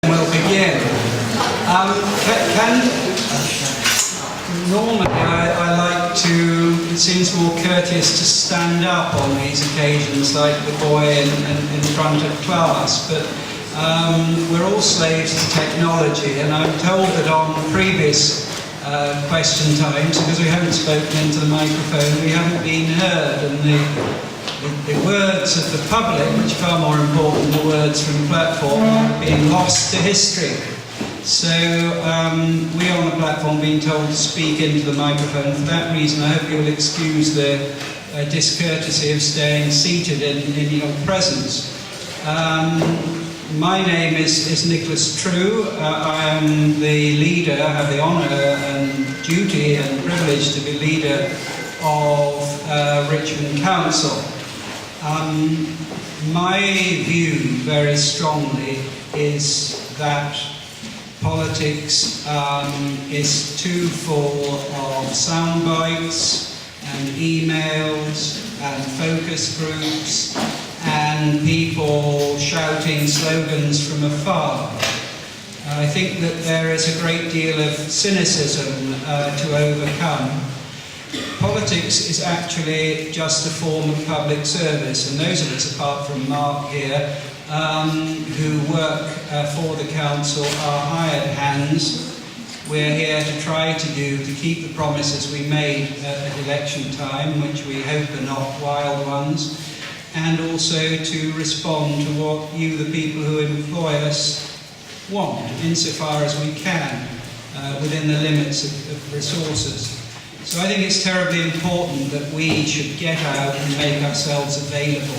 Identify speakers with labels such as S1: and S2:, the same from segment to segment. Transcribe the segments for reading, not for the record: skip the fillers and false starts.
S1: We'll begin. Normally I like to, it seems more courteous to stand up on these occasions like the boy in front of class, but we're all slaves to technology, and I'm told that on previous question times, because we haven't spoken into the microphone, we haven't been heard, and the words of the public, which are far more important than the words from the platform, are being lost to history. So we on the platform being told to speak into the microphone. For that reason, I hope you'll excuse the discourtesy of staying seated in your presence. My name is Nicholas True. I am the leader, I have the honour and duty and privilege to be leader of Richmond Council. My view very strongly is that politics is too full of sound bites and emails and focus groups and people shouting slogans from afar. I think that there is a great deal of cynicism to overcome. Politics is actually just a form of public service, and those of us, apart from Mark here, who work for the council are hired hands. We're here to try to keep the promises we made at election time, which we hope are not wild ones, and also to respond to what you, the people who employ us, want, insofar as we can, within the limits of resources. So I think it's terribly important that we should get out and make ourselves available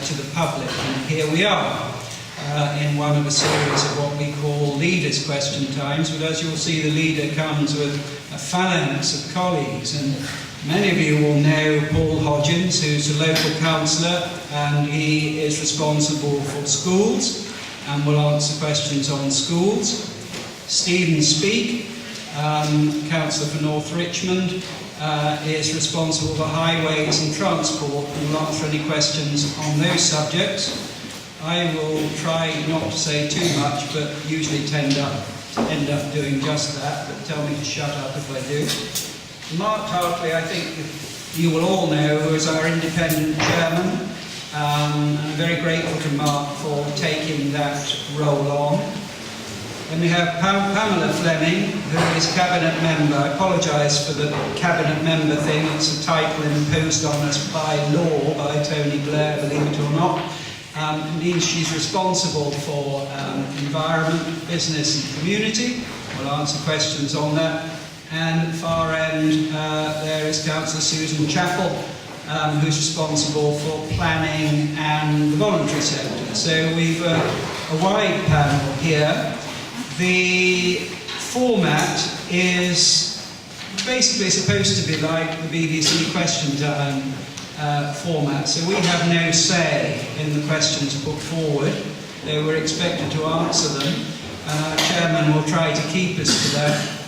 S1: to the public. And here we are in one of a series of what we call Leaders' Question Times. But as you'll see, the leader comes with a phalanx of colleagues. And many of you will know Paul Hodgins, who's a local councillor, and he is responsible for schools and will answer questions on schools. Stephen Speake, councillor for North Richmond, is responsible for highways and transport and will answer any questions on those subjects. I will try not to say too much, but usually end up doing just that, but tell me to shut up if I do. Mark Hartley, I think you will all know, who is our independent chairman. I'm very grateful to Mark for taking that role on. And we have Pamela Fleming, who is Cabinet Member. I apologise for the Cabinet Member thing. It's a title imposed on us by law, by Tony Blair, believe it or not. It means she's responsible for environment, business and community. We'll answer questions on that. And at the far end, there is Councillor Susan Chappell, who's responsible for planning and the voluntary sector. So we've a wide panel here. The format is basically supposed to be like the BBC Question Time format, so we have no say in the questions put forward. They were expected to answer them, and our chairman will try to keep us to that.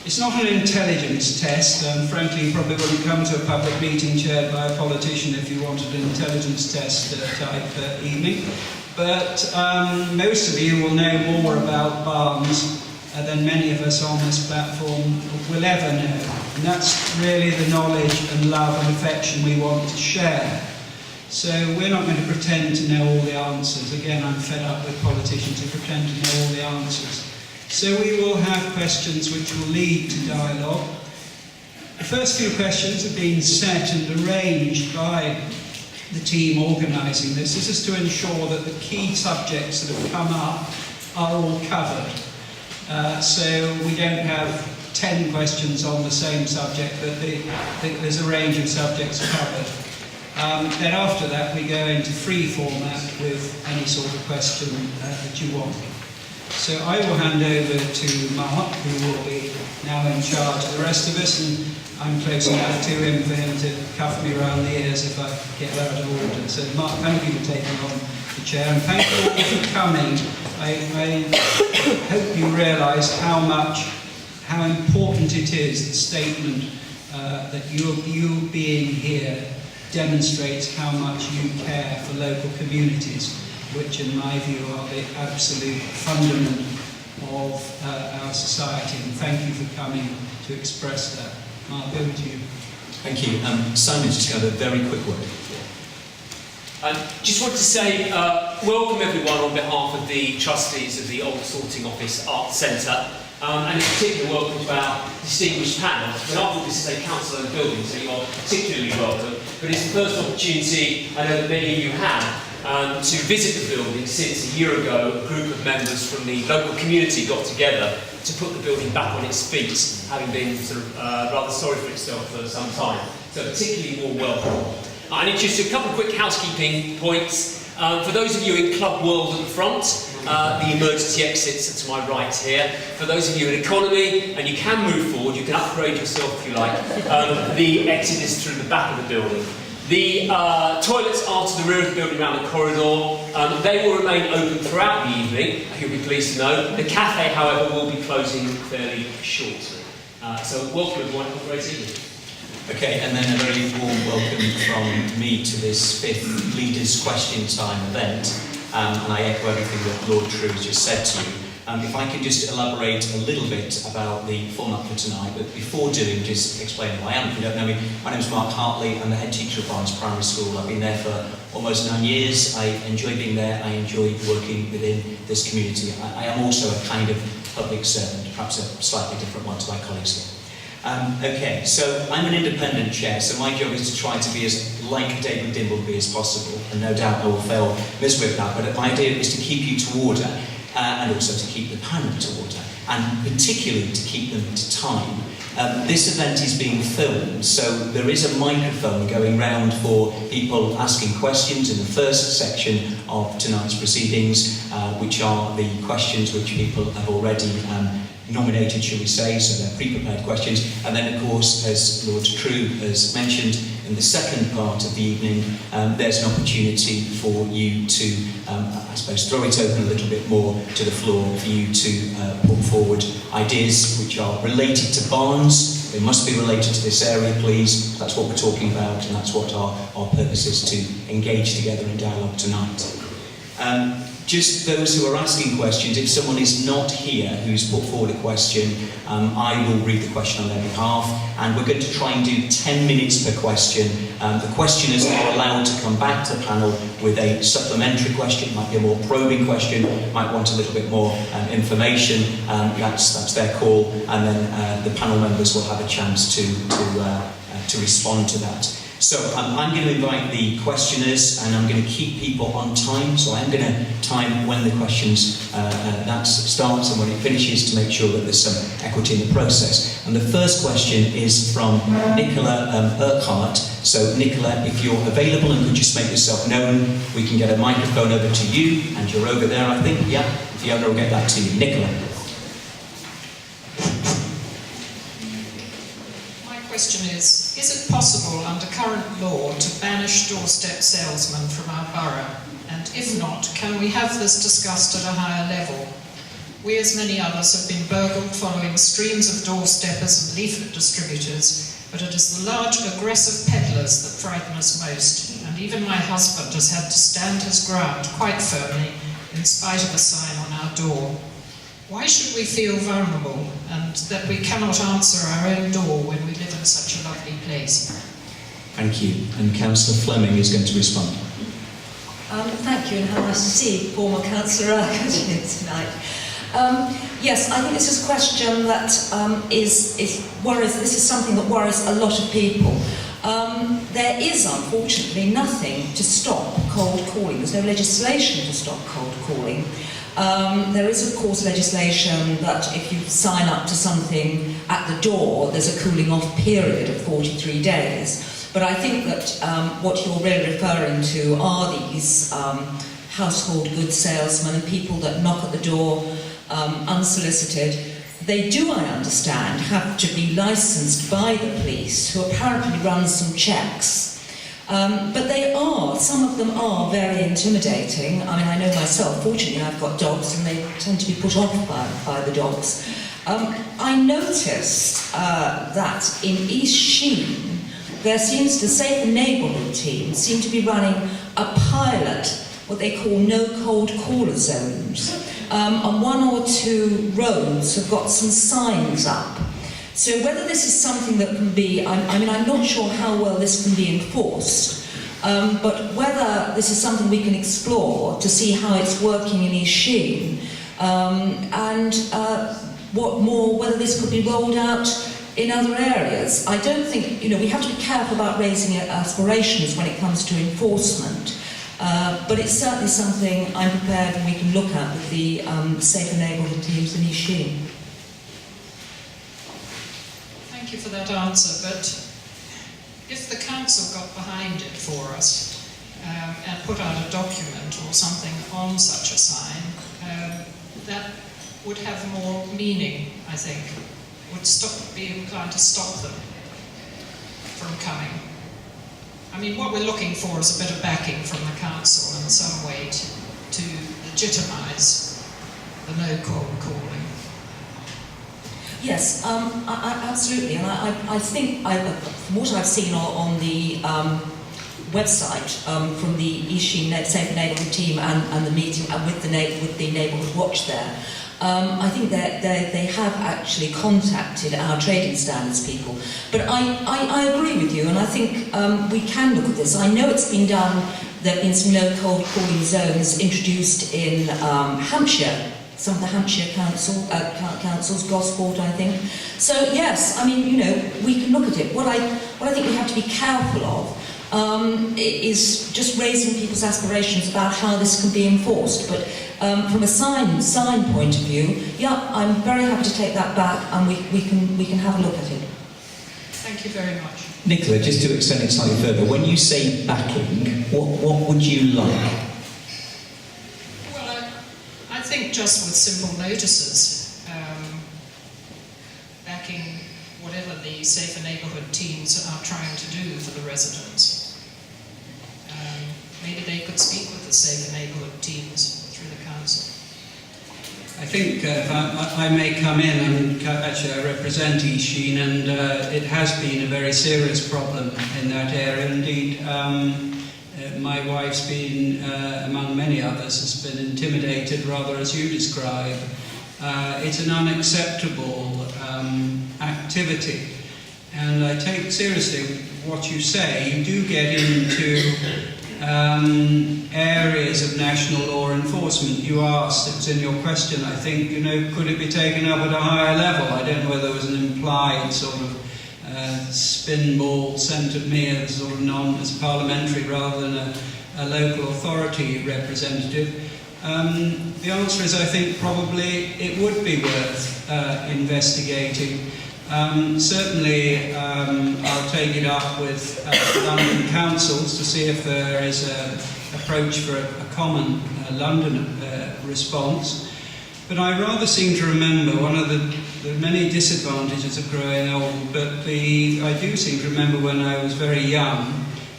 S1: It's not an intelligence test, and frankly you probably wouldn't come to a public meeting chaired by a politician if you wanted an intelligence test type evening. But most of you will know more about Barnes than many of us on this platform will ever know. And that's really the knowledge and love and affection we want to share. So we're not going to pretend to know all the answers. Again, I'm fed up with politicians who pretend to know all the answers. So we will have questions which will lead to dialogue. The first few questions have been set and arranged by the team organising this. This is to ensure that the key subjects that have come up are all covered. So we don't have 10 questions on the same subject, but there's a range of subjects covered. Then after that we go into free format with any sort of question that you want. So I will hand over to Mark, who will be now in charge of the rest of us, and I'm close enough to him for him to cuff me around the ears if I get out of order. So Mark, thank you for taking on the chair, and thank you all for coming. I hope you realise how important it is, the statement that you being here demonstrates how much you care for local communities. which in my view are the absolute fundament of our society. And thank you for coming to express that. Mark, over to you.
S2: Thank you. Simon, just got a very quick word.
S3: Just wanted to say welcome everyone on behalf of the trustees of the Old Sorting Office Art Centre, and in particular welcome to our distinguished panel. And after this is a council-owned building, so you are particularly welcome. But it's the first opportunity I know that many of you have to visit the building since a year ago. A group of members from the local community got together to put the building back on its feet, having been sort of rather sorry for itself for some time. So particularly warm welcome. I need just a couple of quick housekeeping points. For those of you in Club World at the front, the emergency exits are to my right here. For those of you in economy, and you can move forward, you can upgrade yourself if you like, the exit is through the back of the building. The toilets are to the rear of the building around the corridor. They will remain open throughout the evening, you'll be pleased to know. The cafe, however, will be closing fairly shortly. So welcome everyone, have a great evening.
S2: Okay, and then a very warm welcome from me to this 5th Leaders' Question Time event. And I echo everything that Lord Trew has just said to you. If I could just elaborate a little bit about the format for tonight, but before doing, just explain who I am. If you don't know me, my name is Mark Hartley. I'm the head teacher of Barnes Primary School. I've been there for almost 9 years. I enjoy being there. I enjoy working within this community. I am also a kind of public servant, perhaps a slightly different one to my colleagues here. Okay, so I'm an independent chair, so my job is to try to be as like David Dimbleby as possible, and no doubt I will fail miserably at that, but my idea is to keep you to order, and also to keep the panel to order, and particularly to keep them to time. This event is being filmed, so there is a microphone going round for people asking questions in the first section of tonight's proceedings, which are the questions which people have already nominated, shall we say, so they're pre-prepared questions. And then, of course, as Lord Trew has mentioned, in the second part of the evening, there's an opportunity for you to, I suppose, throw it open a little bit more to the floor for you to put forward ideas which are related to Barnes. They must be related to this area, please. That's what we're talking about, and that's what our purpose is, to engage together in dialogue tonight. Just those who are asking questions, if someone is not here who's put forward a question, I will read the question on their behalf, and we're going to try and do 10 minutes per question. The questioners are allowed to come back to the panel with a supplementary question. It might be a more probing question, might want a little bit more information. That's their call, and then the panel members will have a chance to respond to that. So I'm going to invite the questioners, and I'm going to keep people on time. So I'm going to time when the questions that starts and when it finishes, to make sure that there's some equity in the process. And the first question is from Nicola Urquhart. So Nicola, if you're available and could just make yourself known, we can get a microphone over to you, and you're over there, I think. Yeah, Fiona will get that to you. Nicola.
S4: Question is it possible under current law to banish doorstep salesmen from our borough? And if not, can we have this discussed at a higher level? We, as many others, have been burgled following streams of doorsteppers and leaflet distributors, but it is the large, aggressive peddlers that frighten us most, and even my husband has had to stand his ground quite firmly in spite of a sign on our door. Why should we feel vulnerable and that we cannot answer our own door when we live in such a lovely place?
S2: Thank you. And Councillor Fleming is going to respond.
S5: Thank you, and how nice to see former Councillor Urquhart here tonight. Yes, I think this is a question that worries. This is something that worries a lot of people. There is, unfortunately, nothing to stop cold calling. There's no legislation to stop cold calling. There is, of course, legislation that if you sign up to something at the door, there's a cooling off period of 43 days. But I think that what you're really referring to are these household goods salesmen and people that knock at the door unsolicited. They do, I understand, have to be licensed by the police, who apparently run some checks. But some of them are very intimidating. I mean, I know myself, fortunately I've got dogs and they tend to be put off by the dogs. I noticed that in East Sheen, there seems to say the neighbourhood team seem to be running a pilot what they call no cold caller zones. And one or two roads have got some signs up. So whether this is something that can be, I'm not sure how well this can be enforced, but whether this is something we can explore to see how it's working in East Sheen, and whether this could be rolled out in other areas. I don't think, we have to be careful about raising aspirations when it comes to enforcement, but it's certainly something I'm prepared and we can look at with the Safer Neighbourhood teams in East Sheen.
S4: Thank you for that answer, but if the council got behind it for us and put out a document or something on such a sign, that would have more meaning, I think, would be inclined to stop them from coming. I mean, what we're looking for is a bit of backing from the council in some way to legitimise the no cold calling.
S5: Yes, absolutely, and I think from what I've seen on the website from the East Sheen Safer Neighbourhood team and the meeting with the Neighbourhood Watch there, I think that they have actually contacted our trading standards people. But I agree with you, and I think we can look at this. I know it's been done. There have been some no cold calling zones introduced in Hampshire. Some of the Hampshire councils, Gosport, I think. So yes, I mean, we can look at it. What I think we have to be careful of is just raising people's aspirations about how this can be enforced. But from a sign point of view, yeah, I'm very happy to take that back, and we can have a look at it.
S4: Thank you very much.
S6: Nicola, just to extend it slightly further, when you say backing, what would you like?
S4: I think just with simple notices, backing whatever the Safer Neighbourhood teams are trying to do for the residents. Maybe they could speak with the Safer Neighbourhood teams through the council.
S1: I think I may come in, and actually I represent East Sheen, and it has been a very serious problem in that area. Indeed, my wife's been, among many others, has been intimidated, rather as you describe. It's an unacceptable activity, and I take seriously what you say. You do get into areas of national law enforcement. You asked, it was in your question, I think, could it be taken up at a higher level? I don't know whether there was an implied sort of spin ball sent at me as sort of as parliamentary rather than a local authority representative. The answer is, I think, probably it would be worth investigating. Certainly, I'll take it up with London councils to see if there is an approach for a common London response. But I rather seem to remember one of the many disadvantages of growing old, but I do seem to remember when I was very young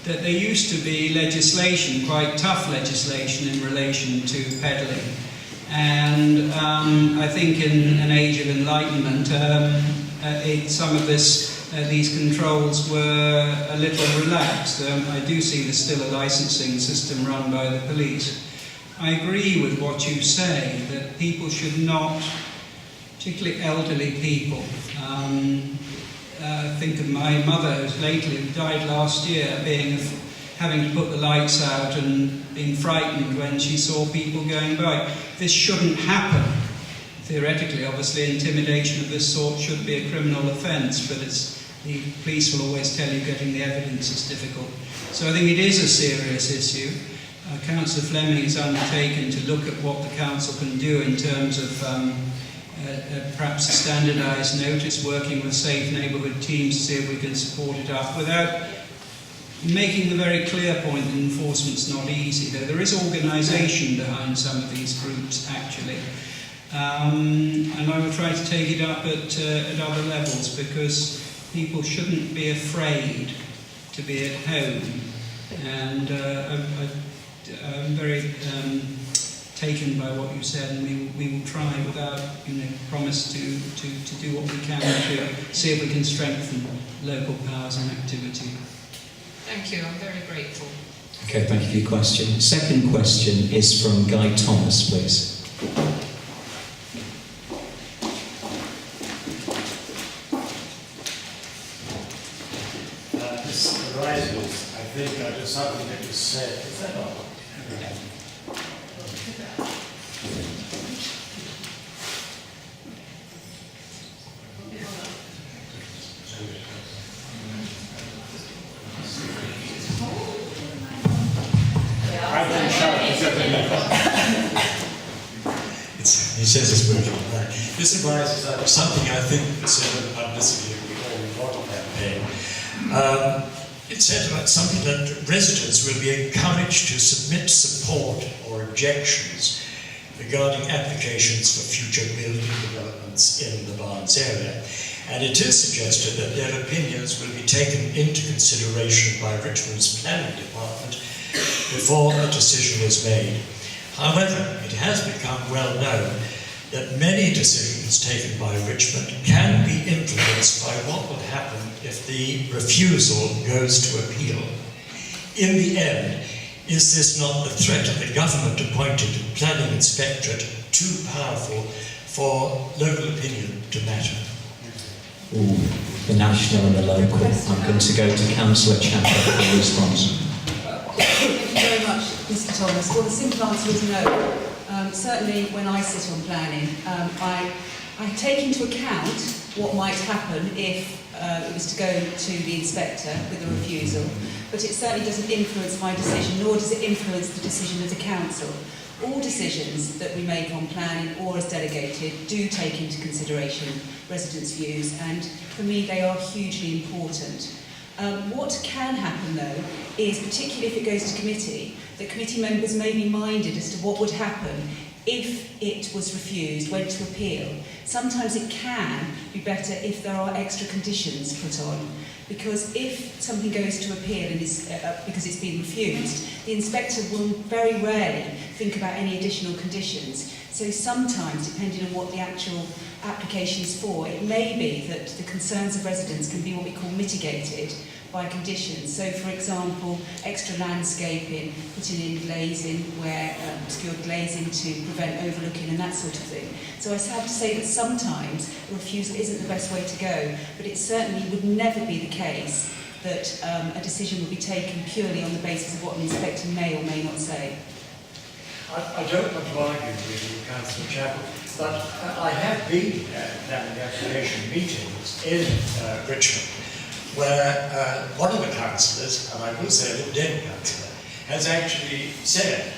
S1: that there used to be legislation, quite tough legislation, in relation to peddling. And I think in an age of enlightenment, some of these controls were a little relaxed. I do see there's still a licensing system run by the police. I agree with what you say, that people should not, particularly elderly people, think of my mother, who's lately died last year, having to put the lights out and being frightened when she saw people going by. This shouldn't happen. Theoretically, obviously, intimidation of this sort should be a criminal offence, but the police will always tell you getting the evidence is difficult. So I think it is a serious issue. Councillor Fleming has undertaken to look at what the council can do in terms of perhaps a standardised notice, working with safe neighbourhood teams to see if we can support it up without making the very clear point that enforcement's not easy. There is organisation behind some of these groups, actually. And I will try to take it up at other levels, because people shouldn't be afraid to be at home. And I'm very taken by what you said, and we will try, without promise, to do what we can to see if we can strengthen local powers and activity.
S4: Thank you, I'm very grateful.
S6: Okay, thank you for your question. Second question is from Guy Thomas, please.
S7: This arises, I think, out of something that was said. Is that all? I can shout. Is that
S8: He says it's virtual. Right. This arises out of something I think that's in the publicity of the All in One campaign. It said about something that residents will be encouraged to submit support or objections regarding applications for future building developments in the Barnes area. And it is suggested that their opinions will be taken into consideration by Richmond's planning department before a decision is made. However, it has become well known that many decisions taken by Richmond can be influenced by what will happen if the refusal goes to appeal. In the end, is this not the threat of the government-appointed planning inspectorate too powerful for local opinion to matter?
S6: Ooh, the national and the local. I'm going to go to Councillor Chappell for a response.
S9: Thank you very much, Mr. Thomas. Well, the simple answer is no. Certainly when I sit on planning, I take into account what might happen if it was to go to the inspector with a refusal, but it certainly doesn't influence my decision, nor does it influence the decision of the council. All decisions that we make on planning or as delegated do take into consideration residents' views, and for me they are hugely important. What can happen though is, particularly if it goes to committee, that committee members may be minded as to what would happen if it was refused, went to appeal. Sometimes it can be better if there are extra conditions put on, because if something goes to appeal and is, because it's been refused, the inspector will very rarely think about any additional conditions. So sometimes, depending on what the actual application is for, it may be that the concerns of residents can be what we call mitigated by conditions. So, for example, extra landscaping, putting in glazing, where obscured glazing to prevent overlooking and that sort of thing. So I have to say that sometimes a refusal isn't the best way to go, but it certainly would never be the case that a decision would be taken purely on the basis of what an inspector may or may not say.
S7: I don't want to argue with you, Councillor Chappell, but I have been at planning application meetings in Richmond, where one of the councillors, and I will say a Lib Dem councillor, has actually said,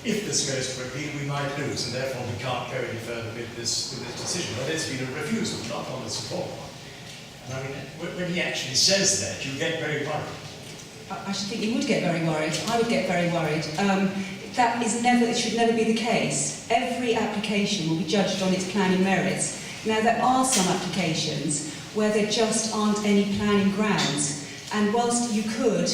S7: if this goes to appeal, we might lose, and therefore we can't go any further with this decision. But it's been a refusal, not on the support one. And I mean, when he actually says that, you get very worried.
S9: I should think you would get very worried. I would get very worried. That is never, it should never be the case. Every application will be judged on its planning merits. Now, there are some applications where there just aren't any planning grounds. And whilst you could,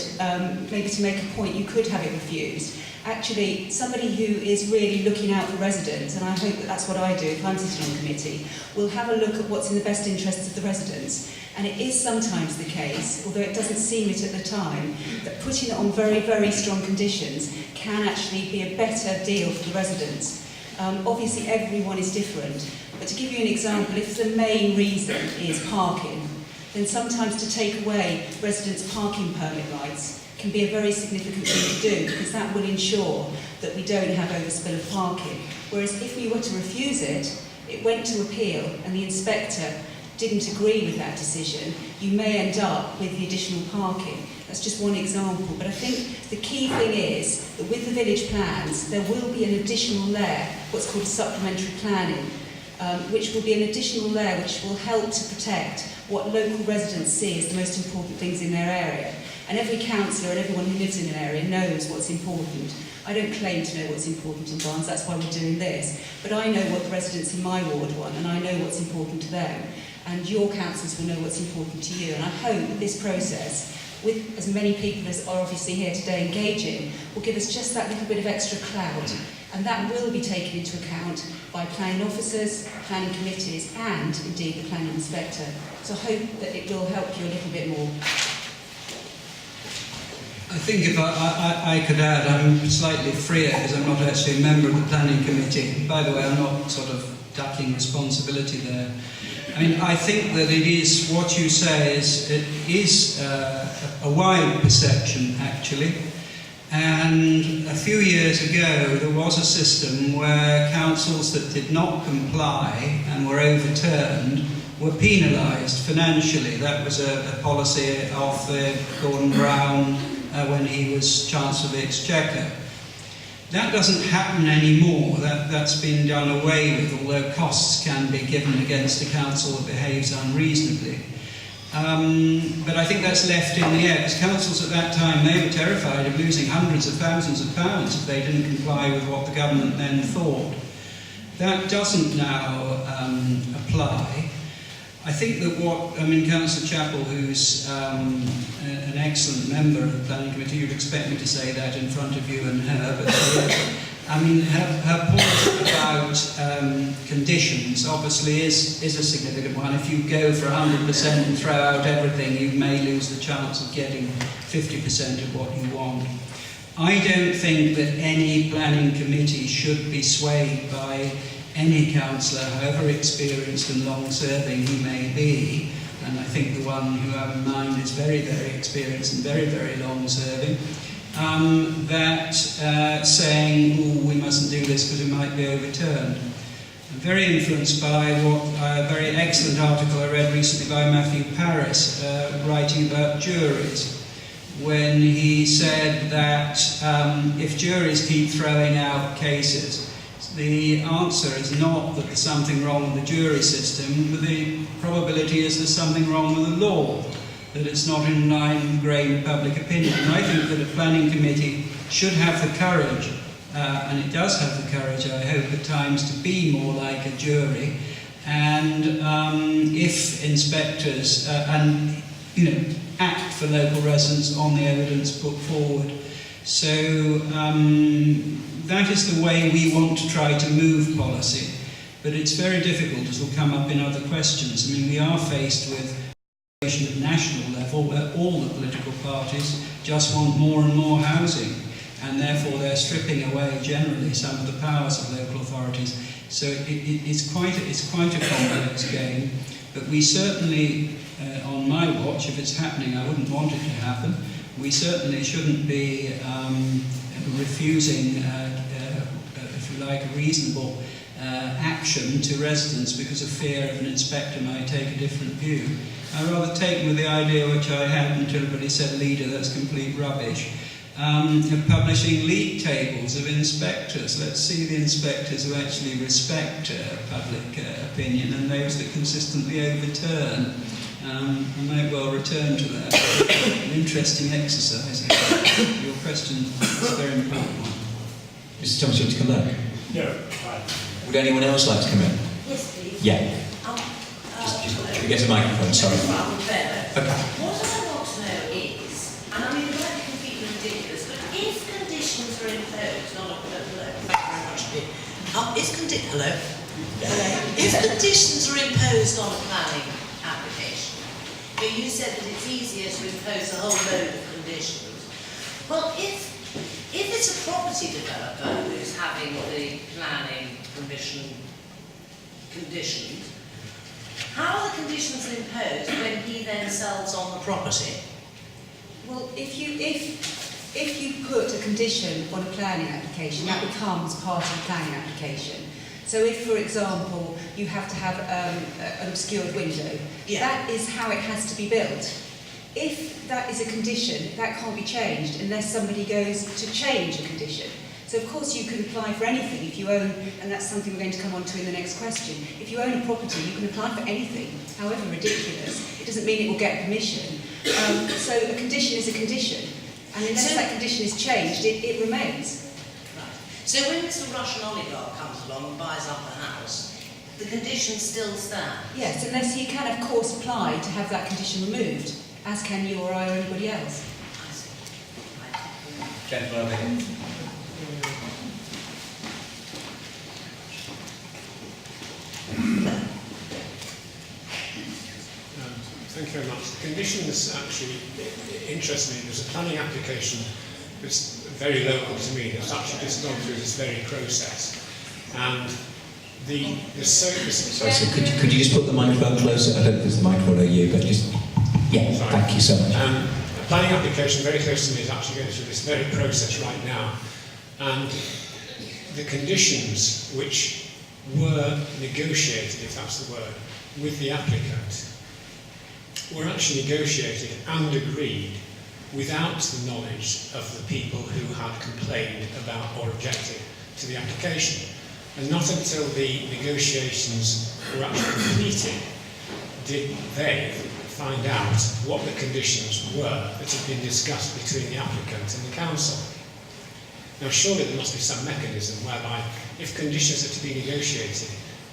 S9: maybe to make a point, you could have it refused, actually somebody who is really looking out for residents, and I hope that that's what I do if I'm sitting on committee, will have a look at what's in the best interests of the residents. And it is sometimes the case, although it doesn't seem it at the time, that putting it on very, very strong conditions can actually be a better deal for the residents. Obviously everyone is different, but to give you an example, if the main reason is parking, then sometimes to take away residents' parking permit rights can be a very significant thing to do, because that will ensure that we don't have overspill of parking. Whereas if we were to refuse it, it went to appeal and the inspector didn't agree with that decision, you may end up with the additional parking. That's just one example, but I think the key thing is that with the village plans, there will be an additional layer, what's called supplementary planning, which will be an additional layer which will help to protect what local residents see as the most important things in their area. And every councillor and everyone who lives in an area knows what's important. I don't claim to know what's important in Barnes, that's why we're doing this. But I know what the residents in my ward want, and I know what's important to them. And your councillors will know what's important to you. And I hope that this process, with as many people as are obviously here today engaging, will give us just that little bit of extra clout. And that will be taken into account by planning officers, planning committees, and indeed the planning inspector. So I hope that it will help you a little bit more.
S1: I think if I could add, I'm slightly freer because I'm not actually a member of the planning committee. By the way, I'm not sort of ducking responsibility there. I mean, I think that it is, what you say is a wide perception, actually. And a few years ago, there was a system where councils that did not comply and were overturned were penalised financially. That was a policy of Gordon Brown when he was Chancellor of the Exchequer. That doesn't happen anymore. That's been done away with, although costs can be given against a council that behaves unreasonably. But I think that's left in the air, because councils at that time, they were terrified of losing hundreds of thousands of pounds if they didn't comply with what the government then thought. That doesn't now apply. I think that Councillor Chappell, who's an excellent member of the planning committee, you'd expect me to say that in front of you and her, but her point about conditions obviously is a significant one. If you go for 100% and throw out everything, you may lose the chance of getting 50% of what you want. I don't think that any planning committee should be swayed by any councillor, however experienced and long-serving he may be, and I think the one who I have in mind is very, very experienced and very, very long-serving, saying, oh, we mustn't do this because it might be overturned. I'm very influenced by a very excellent article I read recently by Matthew Paris, writing about juries, when he said that if juries keep throwing out cases, the answer is not that there's something wrong with the jury system, but the probability is there's something wrong with the law, that it's not in line with the grain of public opinion. And I think that a planning committee should have the courage, and it does have the courage, I hope, at times, to be more like a jury. And if inspectors act for local residents on the evidence put forward. So that is the way we want to try to move policy. But it's very difficult, as will come up in other questions. I mean, we are faced with a situation at national level where all the political parties just want more and more housing, and therefore they're stripping away generally some of the powers of local authorities. So it's quite a complex game. But we certainly, on my watch, if it's happening, I wouldn't want it to happen. We certainly shouldn't be refusing, if you like, a reasonable action to residents because of fear of an inspector might take a different view. I'm rather taken with the idea, which I had until everybody said leader, that's complete rubbish, of publishing league tables of inspectors. Let's see the inspectors who actually respect public opinion and those that consistently overturn. I might well return to that. An interesting exercise. Your question is a very important one.
S6: Mr. Thomas, you want to come back?
S7: No, fine.
S6: Would anyone else like to come in?
S10: Yes, please.
S6: Yeah. Should we get a microphone? Sorry. Okay.
S10: What I want to know is, and I mean, it might be completely ridiculous, but if conditions are imposed on a if conditions are imposed on a planning application, you said that it's easier to impose a whole load of conditions. Well, if it's a property developer who's having the planning permission conditioned, how are the conditions imposed when he then sells on the property?
S9: Well, if you put a condition on a planning application, that becomes part of the planning application. So if, for example, you have to have an obscured window, that is how it has to be built. If that is a condition, that can't be changed unless somebody goes to change a condition. So of course you can apply for anything if you own, and that's something we're going to come on to in the next question. If you own a property, you can apply for anything, however ridiculous. It doesn't mean it will get permission. So a condition is a condition, and unless that condition is changed, it remains.
S10: Right. So when Mr. Russian oligarch comes along and buys up a house, the conditions still stand?
S9: Yes, unless he can, of course, apply to have that condition removed, as can you or I or anybody else.
S10: I see.
S2: Gentleman over here.
S11: Thank you very much. conditions actually interest me. There's a planning application that's very local to me that's actually just gone through this very process. And
S6: Sorry, so could you just put the microphone closer? I don't know if it's the microphone or you, but just... Yeah,
S11: Sorry.
S6: Thank you so much.
S11: A planning application very close to me is actually going through this very process right now. And the conditions which were negotiated, if that's the word, with the applicant were actually negotiated and agreed without the knowledge of the people who had complained about or objected to the application. And not until the negotiations were actually completed did they find out what the conditions were that had been discussed between the applicant and the council. Now surely there must be some mechanism whereby if conditions are to be negotiated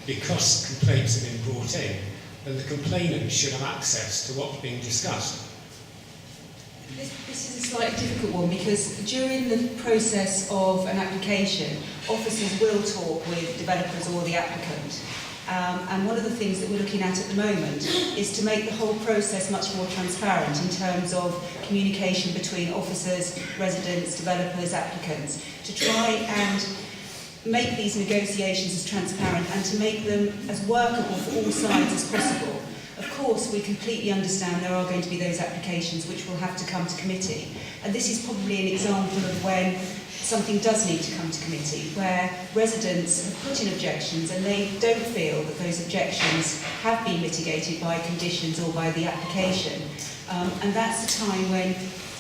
S11: because complaints have been brought in, then the complainant should have access to what's being discussed.
S9: This is a slightly difficult one because during the process of an application, officers will talk with developers or the applicant. And one of the things that we're looking at the moment is to make the whole process much more transparent in terms of communication between officers, residents, developers, applicants, to try and make these negotiations as transparent and to make them as workable for all sides as possible. Of course, we completely understand there are going to be those applications which will have to come to committee. And this is probably an example of when something does need to come to committee, where residents have put in objections and they don't feel that those objections have been mitigated by conditions or by the application. And that's the time when,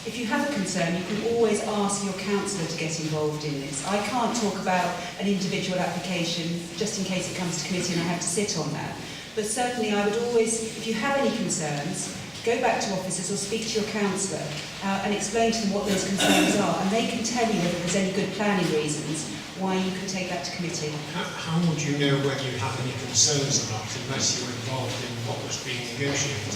S9: if you have a concern, you can always ask your councillor to get involved in this. I can't talk about an individual application just in case it comes to committee and I have to sit on that. But certainly I would always, if you have any concerns, go back to officers or speak to your councillor and explain to them what those concerns are, and they can tell you whether there's any good planning reasons why you can take that to committee.
S11: How would you know whether you have any concerns or not unless you were involved in what was being negotiated?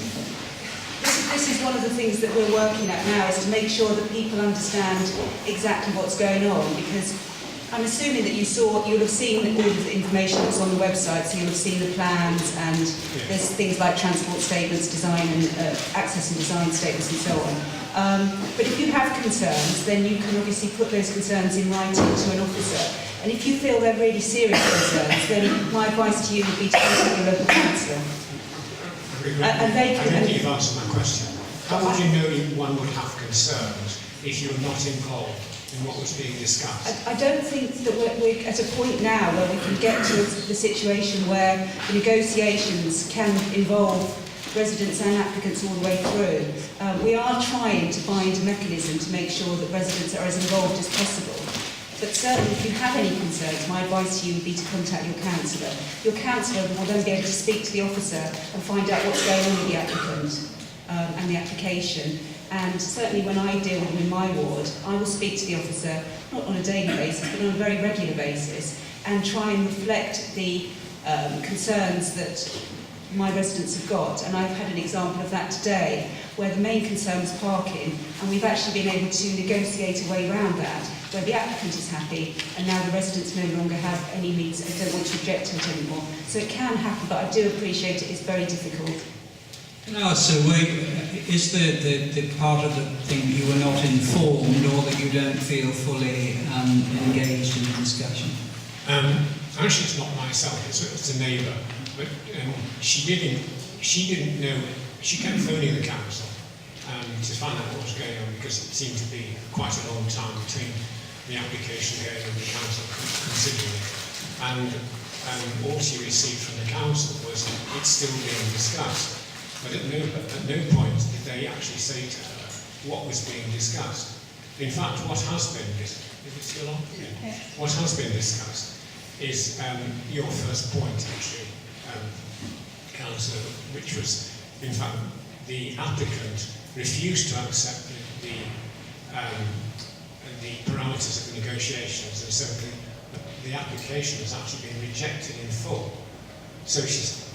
S9: This is one of the things that we're working at now, is to make sure that people understand exactly what's going on, because I'm assuming that you'll have seen all of the information that's on the website, so you'll have seen the plans, and there's things like transport statements, design and access and design statements and so on. But if you have concerns, then you can obviously put those concerns in writing to an officer. And if you feel they're really serious concerns, then my advice to you would be to contact your local councillor.
S11: I think you've answered my question. How would you know one would have concerns if you're not involved in what was being discussed?
S9: I don't think that we're at a point now where we can get to the situation where the negotiations can involve residents and applicants all the way through. We are trying to find a mechanism to make sure that residents are as involved as possible. But certainly if you have any concerns, my advice to you would be to contact your councillor. Your councillor will then be able to speak to the officer and find out what's going on with the applicant and the application. And certainly when I deal with them in my ward, I will speak to the officer, not on a daily basis, but on a very regular basis, and try and reflect the concerns that my residents have got. And I've had an example of that today, where the main concern was parking, and we've actually been able to negotiate a way around that, where the applicant is happy, and now the residents no longer have any needs and don't want to object to it anymore. So it can happen, but I do appreciate it is very difficult.
S1: No, so is the part of the thing you were not informed, or that you don't feel fully engaged in the discussion?
S11: Actually, it's not myself. It's a neighbour, but she didn't know. She kept phoning the council to find out what was going on, because it seemed to be quite a long time between the application going and the council considering it. And all she received from the council was it's still being discussed. But at no point did they actually say to her what was being discussed. In fact, what has been discussed, is it still on? Yeah. What has been discussed is your first point, actually, Councillor, which was, in fact, the applicant refused to accept the parameters of the negotiations, and so the application has actually been rejected in full. So she's,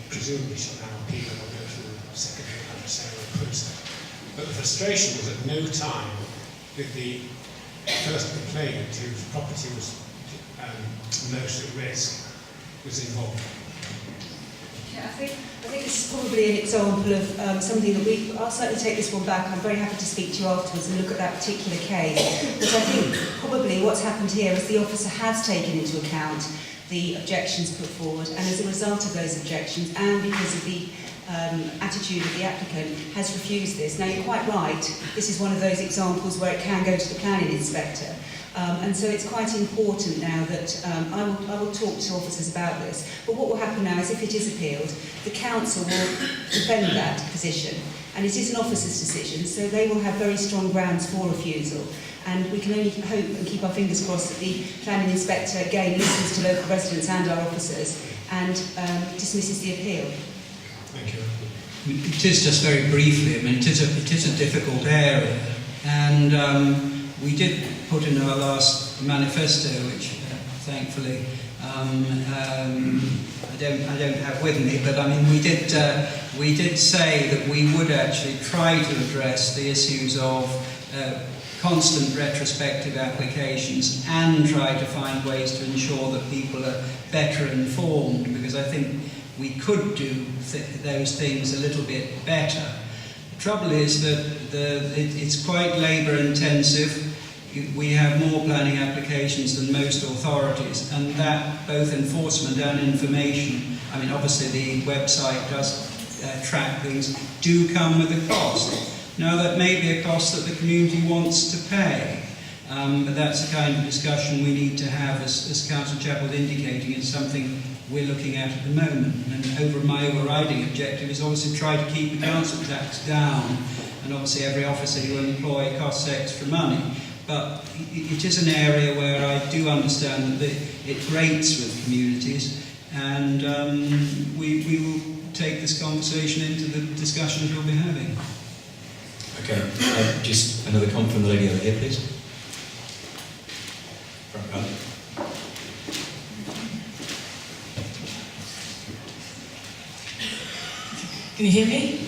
S11: presumably she'll now appeal and will go through the secondary adversarial process. But the frustration was at no time did the first complainant, whose property was most at risk, was involved.
S9: Yeah, I think this is probably an example of something that I'll certainly take this one back. I'm very happy to speak to you afterwards and look at that particular case. But I think probably what's happened here is the officer has taken into account the objections put forward, and as a result of those objections, and because of the attitude of the applicant, has refused this. Now, you're quite right, this is one of those examples where it can go to the planning inspector. And so it's quite important now that I will talk to officers about this. But what will happen now is if it is appealed, the council will defend that position. And it is an officer's decision, so they will have very strong grounds for refusal. And we can only hope and keep our fingers crossed that the planning inspector again listens to local residents and our officers and dismisses the appeal.
S8: Thank you.
S1: It is just very briefly, I mean, it is a difficult area, and we did put in our last manifesto, which thankfully I don't have with me, but I mean we did say that we would actually try to address the issues of constant retrospective applications and try to find ways to ensure that people are better informed, because I think we could do those things a little bit better. The trouble is that it's quite labour intensive. We have more planning applications than most authorities, and that both enforcement and information, I mean obviously the website does track things, do come with a cost. Now that may be a cost that the community wants to pay, but that's the kind of discussion we need to have, as Councillor Chappell was indicating. It's something we're looking at the moment, and my overriding objective is obviously try to keep the council tax down, and obviously every officer you employ costs extra money. But it is an area where I do understand that it grates with communities, and we will take this conversation into the discussions we'll be having.
S6: Okay, just another comment from the lady over here, please. Front row.
S12: Can you hear me?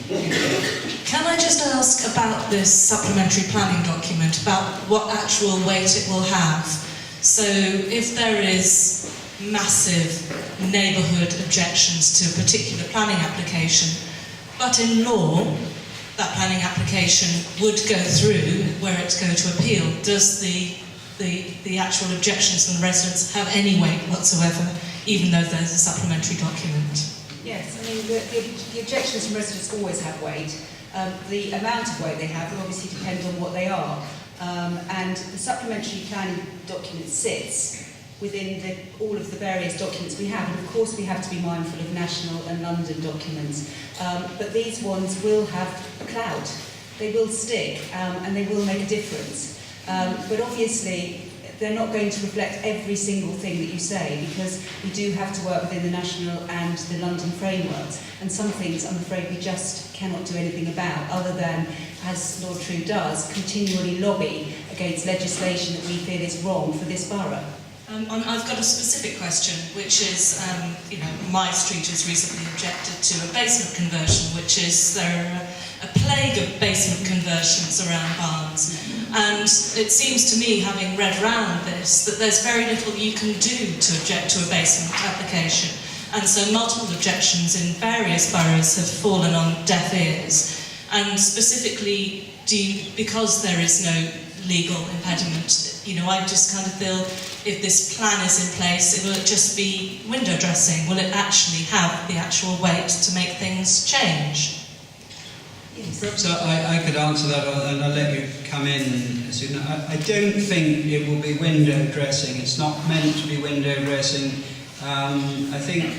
S12: Can I just ask about this supplementary planning document, about what actual weight it will have? So if there is massive neighbourhood objections to a particular planning application, but in law that planning application would go through where it's going to appeal, does the actual objections from the residents have any weight whatsoever, even though there's a supplementary document?
S9: Yes, I mean, the objections from residents always have weight. The amount of weight they have will obviously depend on what they are. And the supplementary planning document sits within all of the various documents we have. And of course we have to be mindful of national and London documents. But these ones will have a clout. They will stick and they will make a difference. But obviously they're not going to reflect every single thing that you say, because we do have to work within the national and the London frameworks, and some things I'm afraid we just cannot do anything about, other than, as Lord True does, continually lobby against legislation that we feel is wrong for this borough.
S12: I've got a specific question, which is, my street has recently objected to a basement conversion, which is there are a plague of basement conversions around Barnes. And it seems to me, having read around this, that there's very little you can do to object to a basement application. And so multiple objections in various boroughs have fallen on deaf ears. And specifically, because there is no legal impediment, I just kind of feel if this plan is in place, will it just be window dressing? Will it actually have the actual weight to make things change?
S1: Perhaps I could answer that, and I'll let you come in soon. I don't think it will be window dressing. It's not meant to be window dressing. I think,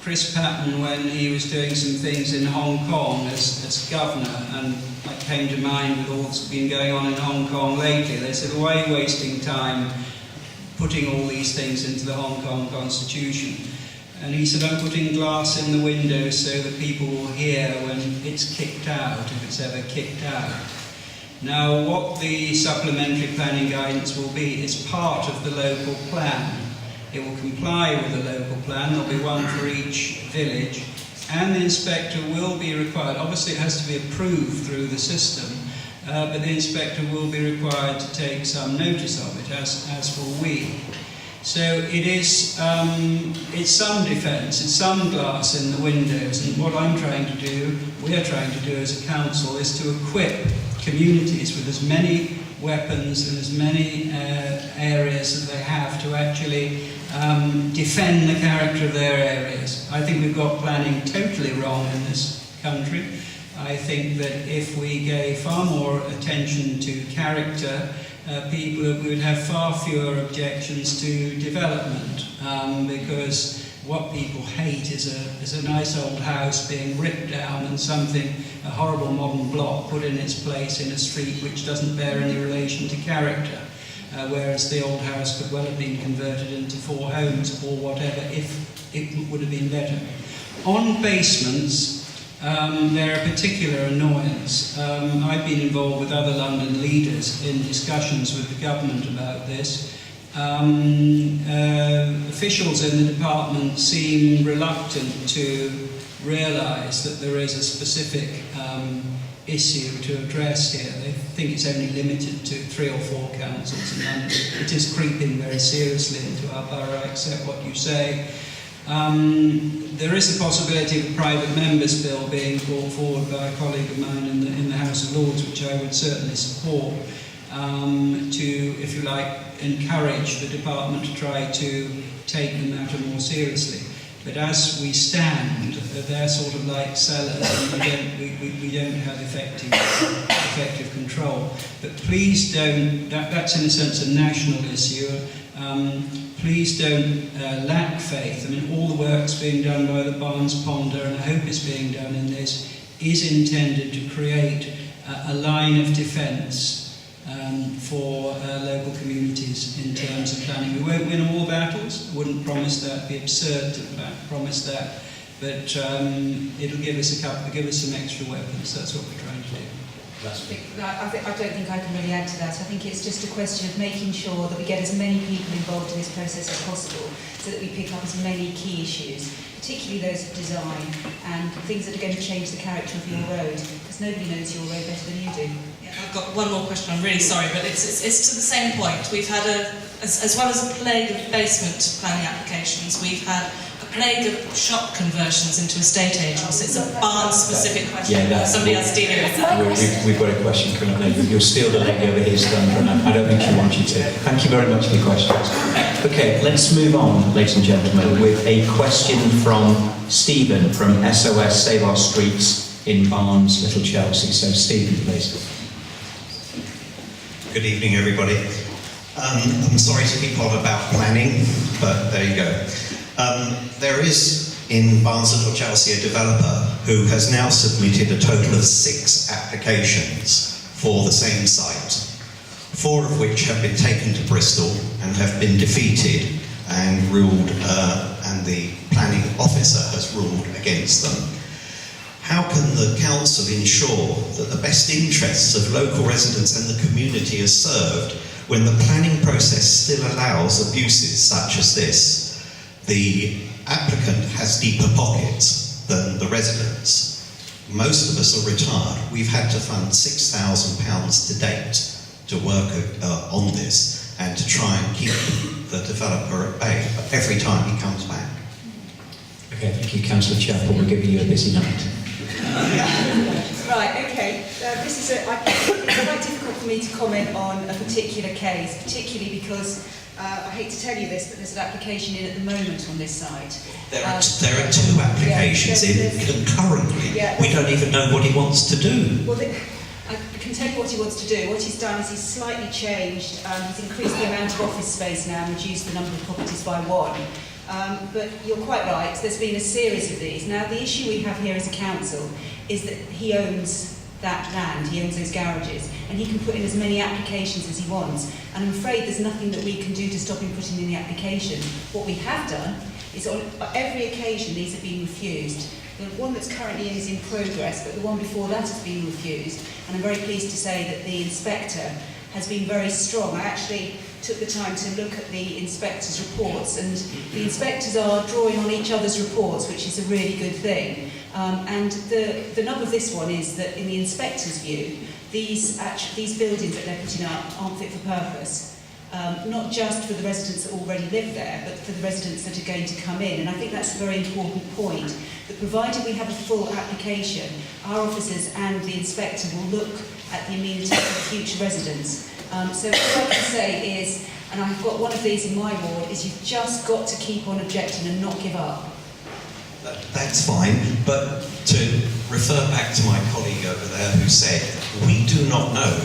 S1: Chris Patten, when he was doing some things in Hong Kong as governor, and that came to mind with all that's been going on in Hong Kong lately, they said, why are you wasting time putting all these things into the Hong Kong Constitution? And he said, I'm putting glass in the windows so that people will hear when it's kicked out, if it's ever kicked out. Now, what the supplementary planning guidance will be is part of the local plan. It will comply with the local plan. There'll be one for each village, and the inspector will be required. Obviously, it has to be approved through the system, but the inspector will be required to take some notice of it, as will we. So it is, it's some defence, it's some glass in the windows, and what I'm trying to do, we're trying to do as a council, is to equip communities with as many weapons and as many areas that they have to actually defend the character of their areas. I think we've got planning totally wrong in this country. I think that if we gave far more attention to character, people would have far fewer objections to development, because what people hate is a nice old house being ripped down and a horrible modern block put in its place in a street which doesn't bear any relation to character, whereas the old house could well have been converted into 4 homes or whatever if it would have been better. On basements, they're a particular annoyance. I've been involved with other London leaders in discussions with the government about this. Officials in the department seem reluctant to realise that there is a specific issue to address here. They think it's only limited to 3 or 4 councils in London. It is creeping very seriously into our borough, accept what you say. There is a possibility of a private members' bill being brought forward by a colleague of mine in the House of Lords, which I would certainly support, to, if you like, encourage the department to try to take the matter more seriously. But as we stand, they're sort of like sellers, and we don't have effective control. But please don't, that's in a sense a national issue. Please don't lack faith. I mean, all the work's being done by the Barnes Ponder, and I hope it's being done in this, is intended to create a line of defence for local communities in terms of planning. We won't win all battles, I wouldn't promise that, it'd be absurd to promise that, but it'll give us some extra weapons. That's what we're trying to do.
S9: I don't think I can really add to that. I think it's just a question of making sure that we get as many people involved in this process as possible, so that we pick up as many key issues, particularly those of design and things that are going to change the character of your road, because nobody knows your road better than you do.
S12: Yeah, I've got one more question. I'm really sorry, but it's to the same point. We've had as well as a plague of basement planning applications, we've had a plague of shop conversions into estate agents. It's a barn-specific question.
S6: Yeah,
S12: Somebody else dealing with that.
S6: We've got a question coming up. You'll steal the lady over here, Stan. I don't think she wants you to. Thank you very much for your questions. Okay, let's move on, ladies and gentlemen, with a question from Stephen from SOS Save Our Streets in Barnes, Little Chelsea. So, Stephen, please.
S13: Good evening, everybody. I'm sorry to keep on about planning, but there you go. There is in Barnes Little Chelsea a developer who has now submitted a total of 6 applications for the same site, 4 of which have been taken to Bristol and have been defeated and ruled, and the planning officer has ruled against them. How can the council ensure that the best interests of local residents and the community are served when the planning process still allows abuses such as this? The applicant has deeper pockets than the residents. Most of us are retired. We've had to fund £6,000 to date to work on this and to try and keep the developer at bay, but every time he comes back.
S6: Okay, thank you, Councillor Chappell. We're giving you a busy night.
S9: Right, okay. It's quite difficult for me to comment on a particular case, particularly because I hate to tell you this, but there's an application in at the moment on this site.
S13: There are 2 applications in concurrently.
S9: Yeah,
S13: we don't even know what he wants to do.
S9: Well, I can tell you what he wants to do. What he's done is he's slightly changed. He's increased the amount of office space now and reduced the number of properties by 1. But you're quite right, there's been a series of these. Now, the issue we have here as a council is that he owns that land, he owns those garages, and he can put in as many applications as he wants. And I'm afraid there's nothing that we can do to stop him putting in the application. What we have done is on every occasion these have been refused. The one that's currently in is in progress, but the one before that has been refused. And I'm very pleased to say that the inspector has been very strong. I actually took the time to look at the inspector's reports, and the inspectors are drawing on each other's reports, which is a really good thing. And the nub of this one is that in the inspector's view, these buildings that they're putting up aren't fit for purpose. not just for the residents that already live there, but for the residents that are going to come in. And I think that's a very important point, that provided we have a full application, our officers and the inspector will look at the amenities of future residents. So what I can say is, and I've got one of these in my ward, is you've just got to keep on objecting and not give up.
S13: That's fine, but to refer back to my colleague over there who said, we do not know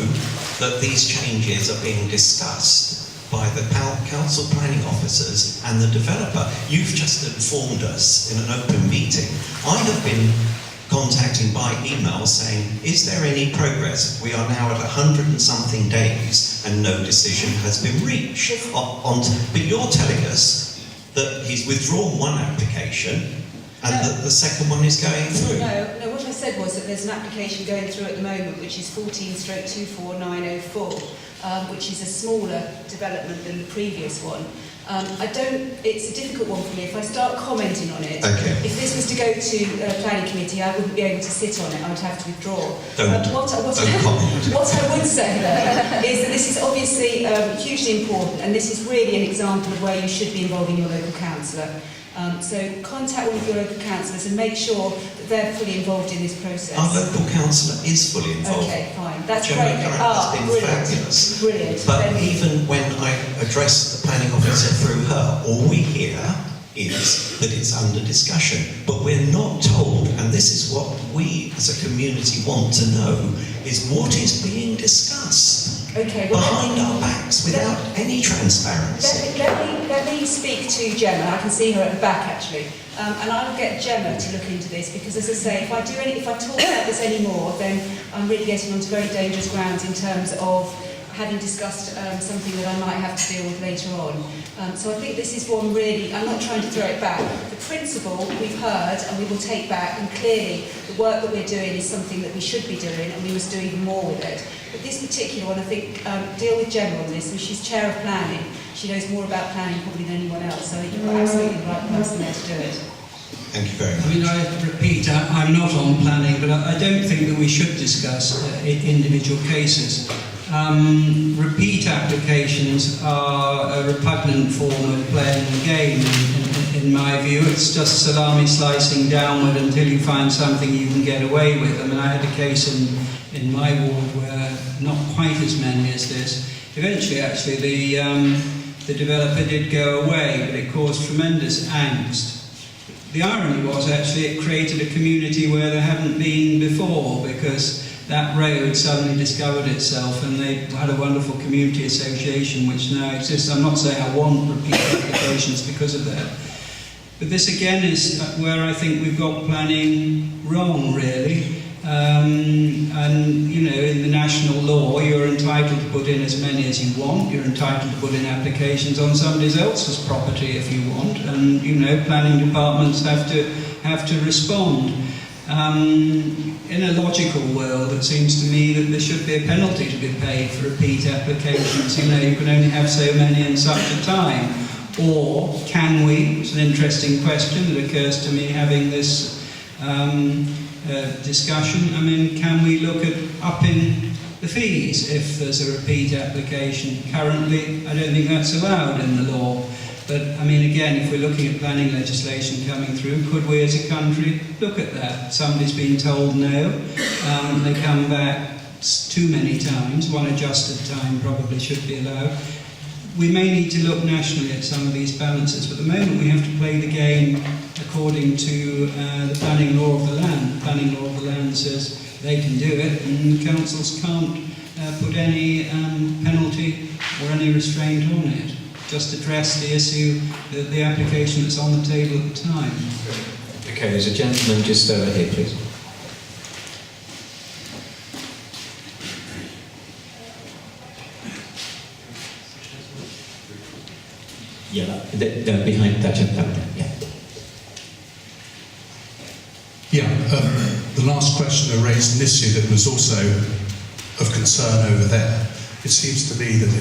S13: that these changes are being discussed by the council planning officers and the developer. You've just informed us in an open meeting. I have been contacting by email saying, is there any progress? We are now at 100 and something days and no decision has been reached. But you're telling us that he's withdrawn one application and that the second one is going through.
S9: No, what I said was that there's an application going through at the moment which is 14/24904, which is a smaller development than the previous one. It's a difficult one for me. If I start commenting on it, if this was to go to planning committee, I wouldn't be able to sit on it. I would have to withdraw. What I would say though is that this is obviously hugely important, and this is really an example of where you should be involving your local councillor. So contact all of your local councillors and make sure that they're fully involved in this process.
S13: Our local councillor is fully involved.
S9: Okay, fine. That's
S13: Gemma
S9: great.
S13: Curran has been fabulous.
S9: Brilliant.
S13: But even when I address the planning officer through her, all we hear is that it's under discussion. But we're not told, and this is what we as a community want to know, is what is being discussed.
S9: Okay, well,
S13: behind our backs without any transparency.
S9: Let me speak to Gemma. I can see her at the back actually, and I'll get Gemma to look into this, because, as I say, if I talk about this anymore, then I'm really getting onto very dangerous grounds in terms of having discussed something that I might have to deal with later on. So I think this is one really, I'm not trying to throw it back. The principle we've heard and we will take back, and clearly the work that we're doing is something that we should be doing, and we must do even more with it. But this particular one, I think, deal with Gemma on this, and she's chair of planning. She knows more about planning probably than anyone else, so you've got absolutely the right person there to do it.
S13: Thank you very much.
S1: I mean, I repeat, I'm not on planning, but I don't think that we should discuss individual cases. Repeat applications are a repugnant form of playing the game, in my view. It's just salami slicing downward until you find something you can get away with. I mean, I had a case in my ward where not quite as many as this. Eventually, actually, the developer did go away, but it caused tremendous angst. The irony was, actually, it created a community where there hadn't been before, because that road suddenly discovered itself, and they had a wonderful community association which now exists. I'm not saying I want repeat applications because of that. But this again is where I think we've got planning wrong, really. And, you know, in the national law, you're entitled to put in as many as you want. You're entitled to put in applications on somebody else's property if you want. And, you know, planning departments have to respond. In a logical world, it seems to me that there should be a penalty to be paid for repeat applications. You know, you can only have so many in such a time. Or can we? It's an interesting question that occurs to me having this discussion. I mean, can we look at upping the fees if there's a repeat application? Currently, I don't think that's allowed in the law. But, I mean, again, if we're looking at planning legislation coming through, could we as a country look at that? Somebody's been told no, they come back too many times, one adjusted time probably should be allowed. We may need to look nationally at some of these balances, but at the moment we have to play the game according to the planning law of the land. The planning law of the land says they can do it, and councils can't put any penalty or any restraint on it. Just address the issue, the application that's on the table at the time.
S6: Okay, there's a gentleman just over here, please. Yeah, behind that gentleman. Yeah.
S14: Yeah, the last questioner raised an issue that was also of concern over there. It seems to me that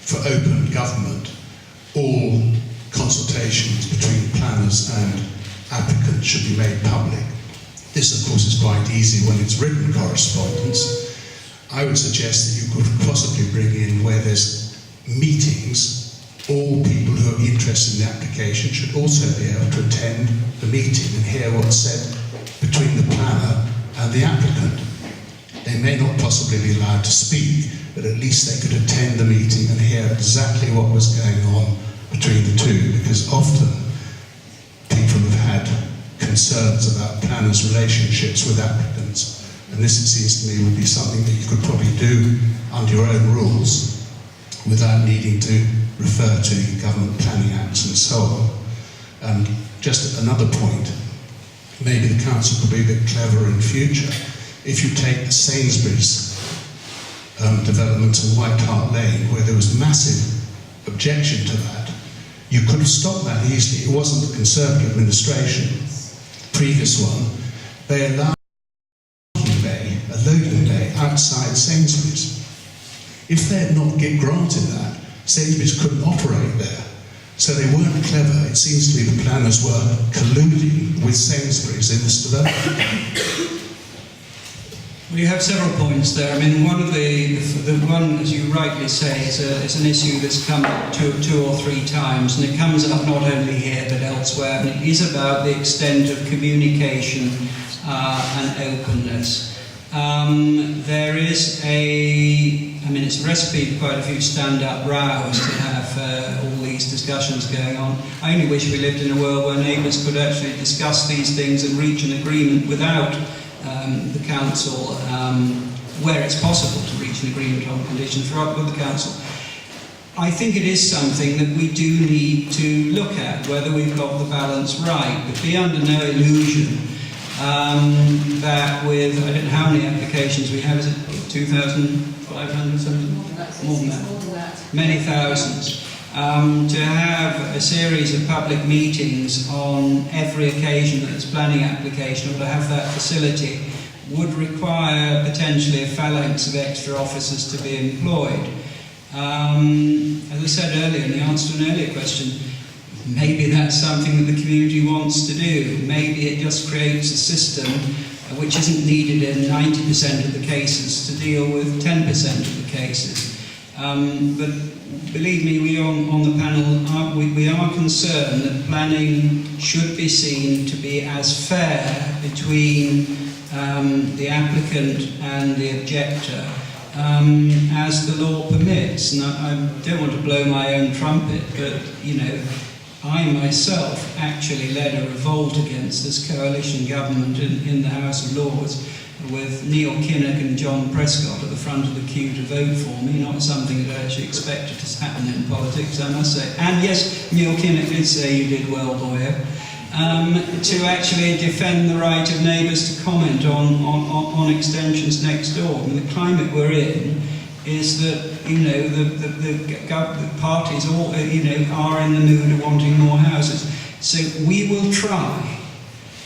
S14: for open government, all consultations between planners and applicants should be made public. This, of course, is quite easy when it's written correspondence. I would suggest that you could possibly bring in where there's meetings, all people who are interested in the application should also be able to attend the meeting and hear what's said between the planner and the applicant. They may not possibly be allowed to speak, but at least they could attend the meeting and hear exactly what was going on between the two, because often people have had concerns about planners' relationships with applicants, and this, it seems to me, would be something that you could probably do under your own rules without needing to refer to government planning acts and so on. And just another point, maybe the council could be a bit clever in future. If you take the Sainsbury's development in White Hart Lane, where there was massive objection to that, you could have stopped that easily. It wasn't the Conservative administration, previous one. They allowed a loading bay outside Sainsbury's. If they had not granted that, Sainsbury's couldn't operate there. So they weren't clever. It seems to me the planners were colluding with Sainsbury's in this development.
S1: We have several points there. I mean, one of the one, as you rightly say, is an issue that's come up two or three times, and it comes up not only here but elsewhere, and it is about the extent of communication and openness. There is it's a recipe for quite a few stand-up rows to have all these discussions going on. I only wish we lived in a world where neighbours could actually discuss these things and reach an agreement without the council, where it's possible to reach an agreement on conditions with the council. I think it is something that we do need to look at, whether we've got the balance right, but be under no illusion that with, I don't know how many applications we have, is it 2,500 something? More than that. Many thousands. To have a series of public meetings on every occasion that it's a planning application, or to have that facility, would require potentially a phalanx of extra officers to be employed. As I said earlier, in the answer to an earlier question, maybe that's something that the community wants to do. Maybe it just creates a system which isn't needed in 90% of the cases to deal with 10% of the cases. But believe me, we on the panel, we are concerned that planning should be seen to be as fair between the applicant and the objector as the law permits. And I don't want to blow my own trumpet, but, you know, I myself actually led a revolt against this coalition government in the House of Lords, with Neil Kinnock and John Prescott at the front of the queue to vote for me, not something that I actually expected to happen in politics, I must say. And yes, Neil Kinnock did say you did well, boyo, to actually defend the right of neighbours to comment on extensions next door. I mean, the climate we're in is that, you know, the parties all, you know, are in the mood of wanting more houses. So we will try.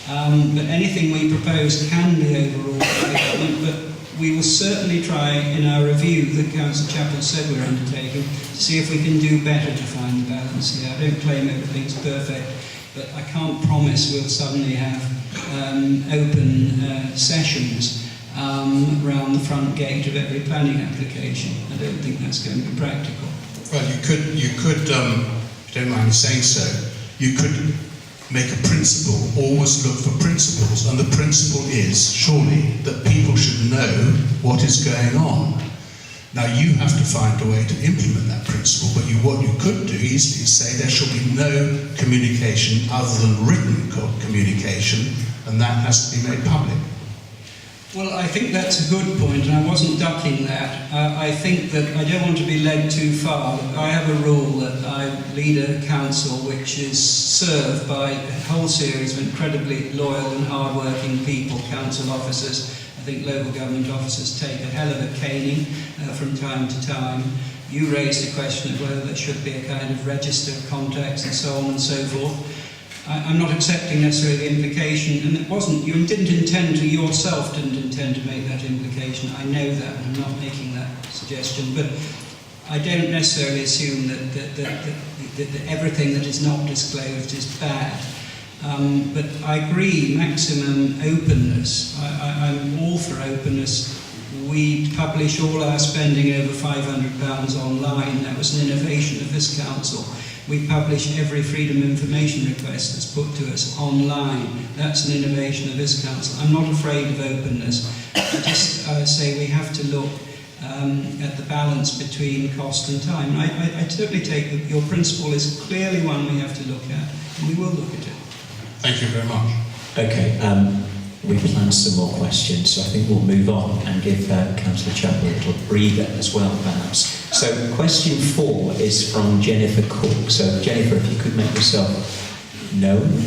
S1: But anything we propose can be overruled by the government, but we will certainly try in our review that Councillor Chappell said we're undertaking to see if we can do better to find the balance here. I don't claim everything's perfect, but I can't promise we'll suddenly have open sessions around the front gate of every planning application. I don't think that's going to be practical.
S14: Well, you could, if you don't mind me saying so, you could make a principle, always look for principles, and the principle is, surely, that people should know what is going on. Now, you have to find a way to implement that principle, but what you could do easily is say there should be no communication other than written communication, and that has to be made public.
S1: Well, I think that's a good point, and I wasn't ducking that. I think that I don't want to be led too far. I have a rule that I lead a council which is served by a whole series of incredibly loyal and hard-working people, council officers. I think local government officers take a hell of a caning from time to time. You raised the question of whether there should be a kind of register of contacts and so on and so forth. I'm not accepting necessarily the implication, and it wasn't, you didn't intend to make that implication. I know that, and I'm not making that suggestion, but I don't necessarily assume that everything that is not disclosed is bad. But I agree, maximum openness. I'm all for openness We publish all our spending over £500 online. That was an innovation of this council. We publish every freedom information request that's put to us online. That's an innovation of this council. I'm not afraid of openness. I just say we have to look at the balance between cost and time. I totally take that your principle is clearly one we have to look at, and we will look at it.
S14: Thank you very much.
S6: Okay, we've planned some more questions, so I think we'll move on and give Councillor Chapel a little breather as well, perhaps. So, question 4 is from Jennifer Cook. So, Jennifer, if you could make yourself known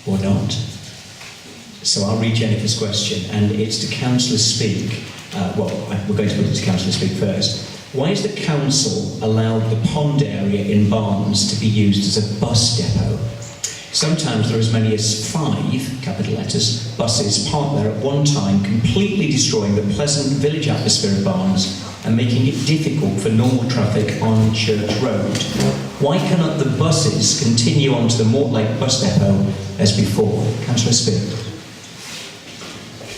S6: or not. So, I'll read Jennifer's question, and it's to Councillor Speak. We're going to put it to Councillor Speak first. Why has the council allowed the pond area in Barnes to be used as a bus depot? Sometimes there are as many as 5, capital letters, buses parked there at one time, completely destroying the pleasant village atmosphere of Barnes and making it difficult for normal traffic on Church Road. Why cannot the buses continue on to the Mortlake bus depot as before? Councillor Speak.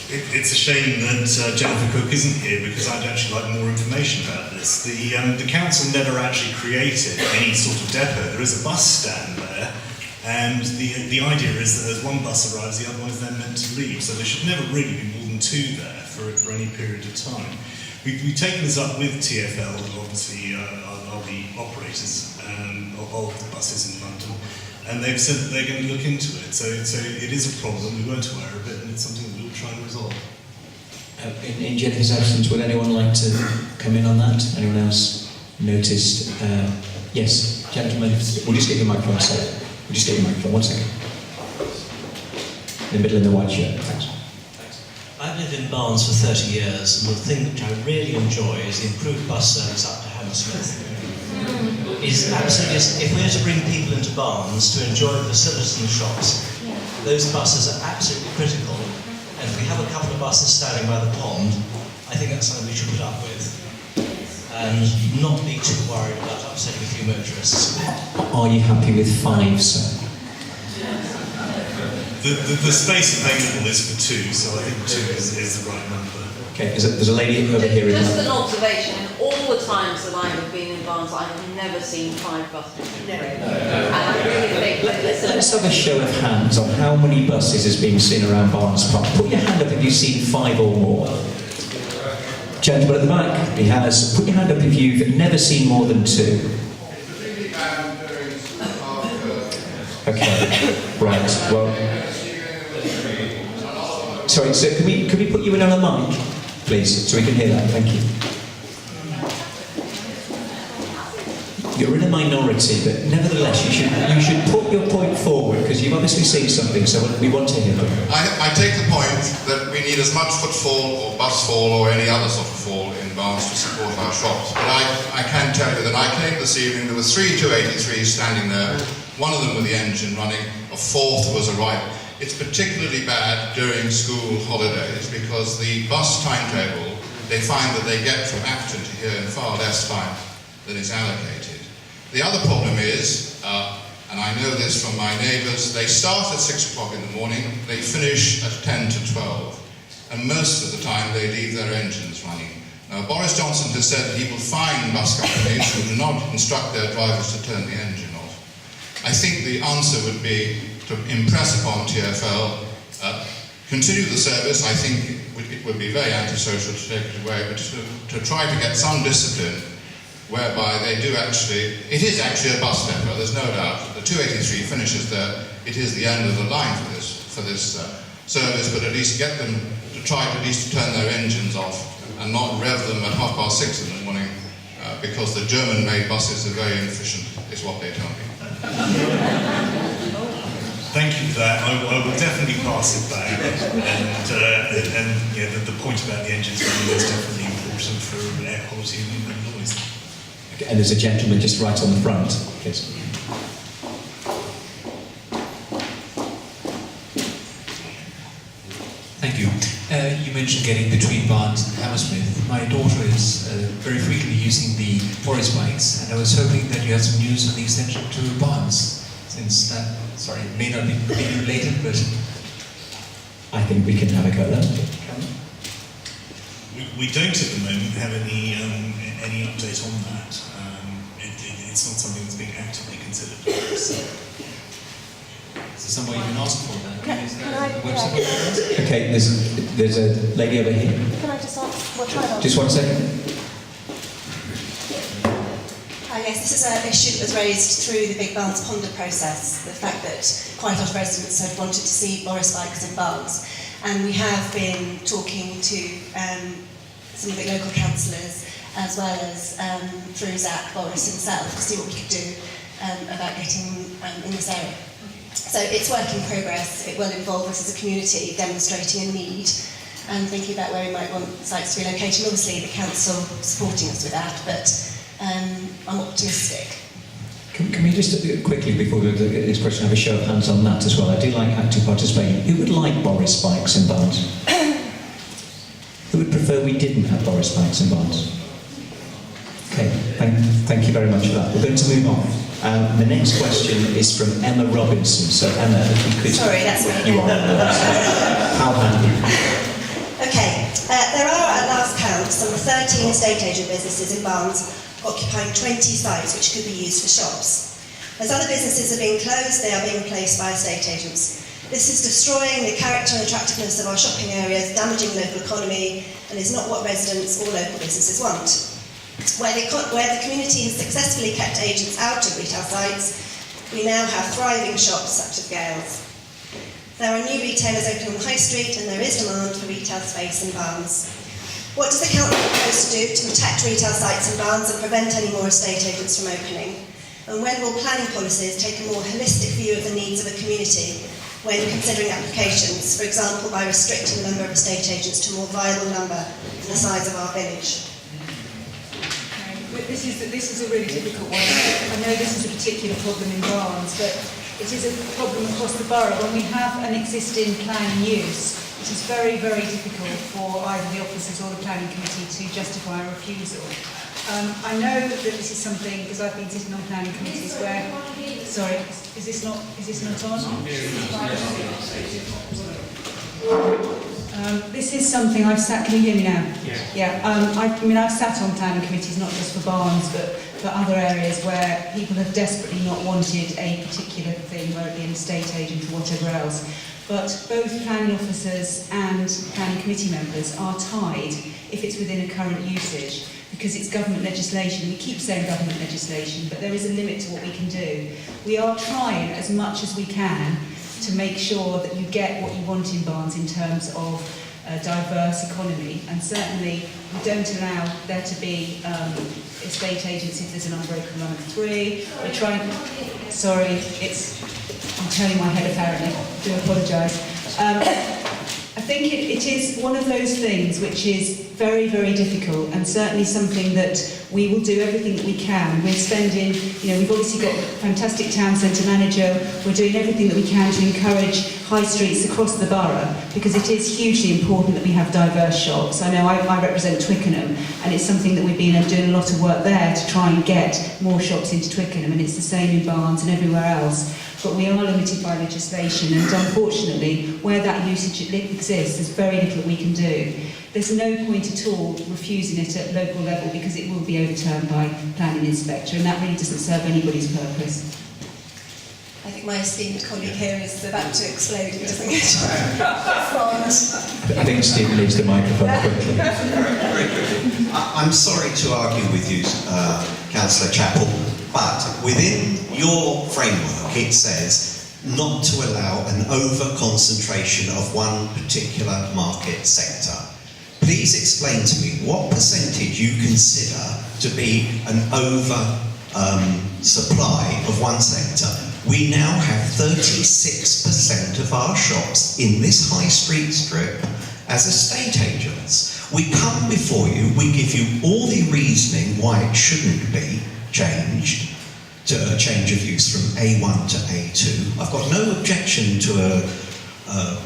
S15: It's a shame that Jennifer Cook isn't here, because I'd actually like more information about this. The council never actually created any sort of depot. There is a bus stand there. And the idea is that as one bus arrives, the other one is then meant to leave. So there should never really be more than 2 there for any period of time. We've taken this up with TfL, obviously are the operators of the buses in London, and they've said that they're going to look into it. So it is a problem. We weren't aware of it, and it's something that we'll try and resolve.
S6: In Jennifer's absence, would anyone like to come in on that? Anyone else noticed? Yes, gentlemen. We'll just get your microphone, sir. We'll just get your microphone. 1 second. In the middle of the white shirt. Thanks.
S16: I've lived in Barnes for 30 years, and the thing which I really enjoy is the improved bus service up to Hammersmith. It's absolutely, if we're to bring people into Barnes to enjoy the facilities and the shops, those buses are absolutely critical. And if we have a couple of buses standing by the pond, I think that's something we should put up with. And not be too worried about upsetting a few motorists.
S6: Are you happy with 5, sir?
S15: The space available is for 2, so I think 2 is the right number.
S6: Okay, there's a lady over here.
S17: Just an observation, in all the times that I have been in Barnes, I have never seen 5 buses. Never. And I really think that
S6: Let's have a show of hands on how many buses has been seen around Barnes Park. Put your hand up if you've seen 5 or more. Gentleman at the back, he has. Put your hand up if you've never seen more than 2. Okay, right, well... Sorry, sir, can we put you in on a mic, please, so we can hear that? Thank you. You're in a minority, but nevertheless, you should put your point forward, because you've obviously seen something, so we want to hear it.
S18: I take the point that we need as much footfall or bus fall or any other sort of fall in Barnes to support our shops. But I can tell you that I came this evening, there were 3 283s standing there, one of them with the engine running, a 4th was arriving. It's particularly bad during school holidays because the bus timetable, they find that they get from Acton to here in far less time than is allocated. The other problem is, and I know this from my neighbours, they start at 6 o'clock in the morning, they finish at 10 to 12, and most of the time they leave their engines running. Now, Boris Johnson has said that he will fine bus companies who do not instruct their drivers to turn the engine off. I think the answer would be to impress upon TfL, continue the service. I think it would be very antisocial to take it away, but to try to get some discipline whereby they do actually, it is actually a bus depot, there's no doubt. The 283 finishes there, it is the end of the line for this service, but at least get them to try to at least turn their engines off and not rev them at 6:30 in the morning, because the German-made buses are very inefficient, is what they tell me.
S15: Thank you for that. I will definitely pass it back. And yeah, the point about the engines running is definitely important for air quality and noise.
S6: Okay, and there's a gentleman just right on the front. Please.
S19: Thank you. You mentioned getting between Barnes and Hammersmith. My daughter is very frequently using the forest bikes, and I was hoping that you had some news on the extension to Barnes, since that, sorry, may not be related, but...
S6: I think we can have a go then.
S15: we don't at the moment have any update on that. It's not something that's being actively considered. So.
S19: Is there somewhere you can ask for that?
S6: Okay, there's a lady over here.
S20: Can I just ask? We'll try that.
S6: Just 1 second.
S20: Yes, this is an issue that was raised through the Big Barnes Ponder process, the fact that quite a lot of residents had wanted to see Boris bikes in Barnes. And we have been talking to some of the local councillors, as well as through Zach Boris himself, to see what we could do about getting in this area. So it's work in progress. It will involve us as a community demonstrating a need and thinking about where we might want sites to be located. Obviously, the council supporting us with that, but I'm optimistic.
S6: Can we just quickly, before we go to this question, have a show of hands on that as well? I do like active participation. Who would like Boris bikes in Barnes? Who would prefer we didn't have Boris bikes in Barnes? Okay, thank you very much for that. We're going to move on. The next question is from Emma Robinson. So Emma, if you could...
S20: Sorry, that's me.
S6: You are. How handy.
S20: Okay, there are at last count some 13 estate agent businesses in Barnes occupying 20 sites which could be used for shops. As other businesses are being closed, they are being replaced by estate agents. This is destroying the character and attractiveness of our shopping areas, damaging local economy, and is not what residents or local businesses want. Where the community has successfully kept agents out of retail sites, we now have thriving shops such as Gales. There are new retailers opening on the High Street, and there is demand for retail space in Barnes. What does the council propose to do to protect retail sites in Barnes and prevent any more estate agents from opening? And when will planning policies take a more holistic view of the needs of a community when considering applications, for example, by restricting the number of estate agents to a more viable number than the size of our village?
S9: This is a really difficult one. I know this is a particular problem in Barnes, but it is a problem across the borough. When we have an existing plan in use, it is very, very difficult for either the officers or the planning committee to justify a refusal. I know that this is something, because I've been sitting on planning committees where... Sorry, is this not on? This is something I've sat... Can you hear me now? Yeah. I've sat on planning committees, not just for Barnes, but for other areas where people have desperately not wanted a particular thing, whether it be an estate agent or whatever else. But both planning officers and planning committee members are tied if it's within a current usage, because it's government legislation. We keep saying government legislation, but there is a limit to what we can do. We are trying as much as we can to make sure that you get what you want in Barnes in terms of a diverse economy, and certainly we don't allow there to be estate agents if there's an unbroken run of 3. We're trying... Sorry, I'm turning my head apparently. I do apologise. I think it is one of those things which is very, very difficult, and certainly something that we will do everything that we can. We're spending, we've obviously got a fantastic town centre manager. We're doing everything that we can to encourage high streets across the borough, because it is hugely important that we have diverse shops. I know I represent Twickenham, and it's something that we've been doing a lot of work there to try and get more shops into Twickenham, and it's the same in Barnes and everywhere else. But we are limited by legislation, and unfortunately, where that usage exists, there's very little that we can do. There's no point at all refusing it at local level, because it will be overturned by planning inspector, and that really doesn't serve anybody's purpose.
S20: I think my esteemed colleague here is about to explode if he doesn't get it.
S6: I think Steve needs the microphone quickly.
S13: I'm sorry to argue with you, Councillor Chappell, but within your framework it says not to allow an over-concentration of one particular market sector. Please explain to me what percentage you consider to be an over-supply of one sector. We now have 36% of our shops in this high street strip as estate agents. We come before you, we give you all the reasoning why it shouldn't be changed to a change of use from A1 to A2. I've got no objection to a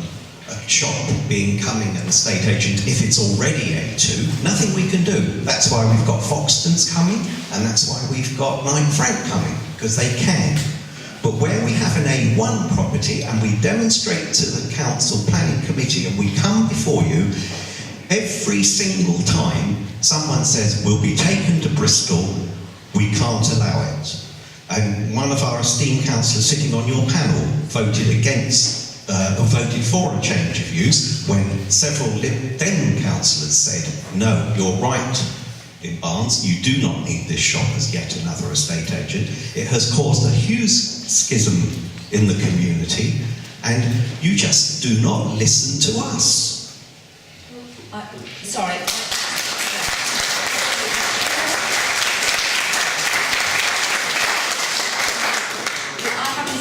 S13: shop becoming an estate agent if it's already A2. Nothing we can do. That's why we've got Foxtons coming, and that's why we've got Knight Frank coming, because they can. But where we have an A1 property and we demonstrate to the council planning committee and we come before you, Every single time someone says, we'll be taken to Bristol, we can't allow it. And one of our esteemed councillors sitting on your panel voted for a change of use when several then councillors said, no, you're right in Barnes, you do not need this shop as yet another estate agent. It has caused a huge schism in the community, and you just do not listen to us.
S5: Sorry.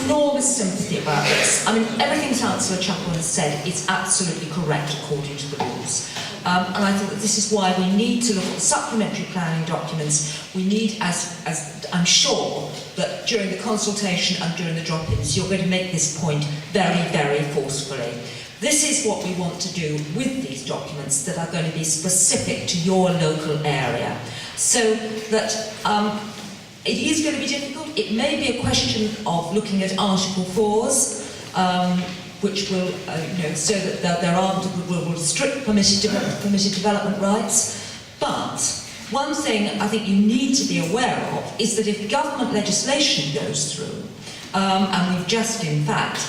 S5: Enormous sympathy about this. I mean, everything Councillor Chapel has said is absolutely correct according to the rules. And I think that this is why we need to look at the supplementary planning documents. We need, as I'm sure, that during the consultation and during the drop-ins, you're going to make this point very, very forcefully. This is what we want to do with these documents that are going to be specific to your local area. So that it is going to be difficult. It may be a question of looking at Article 4s, which will, so that will restrict permitted development rights. But one thing I think you need to be aware of is that if government legislation goes through, and we've just, in fact,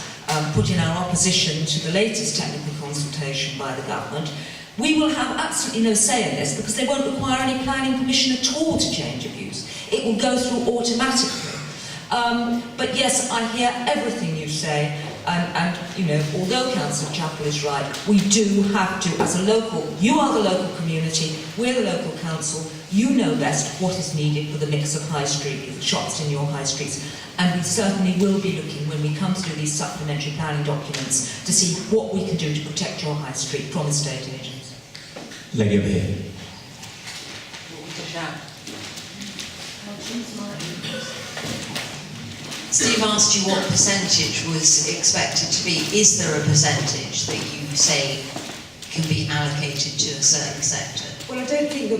S5: put in our opposition to the latest technical consultation by the government, we will have absolutely no say in this because they won't require any planning permission at all to change of use. It will go through automatically. But yes, I hear everything you say, and although Councillor Chapel is right, we do have to, as a local, you are the local community, we're the local council, you know best what is needed for the mix of high street shops in your high streets, and we certainly will be looking, when we come to do these supplementary planning documents, to see what we can do to protect your high street from estate agents.
S6: Lady over here.
S21: Steve asked you what percentage was expected to be. Is there a percentage that you say can be allocated to a certain sector?
S9: Well, I don't think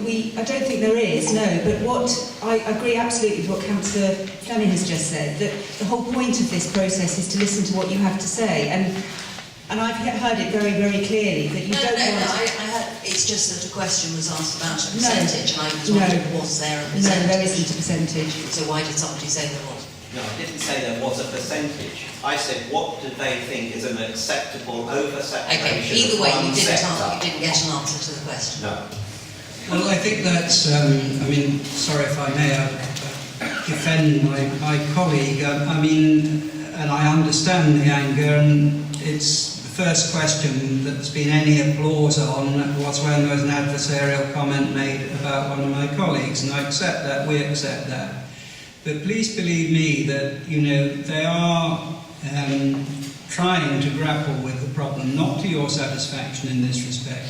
S9: there is, no, but what I agree absolutely with what Councillor Fleming has just said, that the whole point of this process is to listen to what you have to say, and I've heard it very, very clearly that you don't want...
S21: I heard, it's just that a question was asked about a percentage, and I was wondering, was there a percentage?
S9: No, there isn't a percentage.
S21: So why did somebody say there was?
S22: No, I didn't say there was a percentage. I said, what do they think is an acceptable over-saturation?
S21: Okay, either way,
S22: of one
S21: you
S22: sector?
S21: didn't get an answer to the question.
S22: No.
S1: Well, I think that's, sorry if I may defend my colleague. And I understand the anger, and it's the first question that's been any applause on was when there was an adversarial comment made about one of my colleagues, and I accept that, we accept that. But please believe me that, they are trying to grapple with the problem, not to your satisfaction in this respect.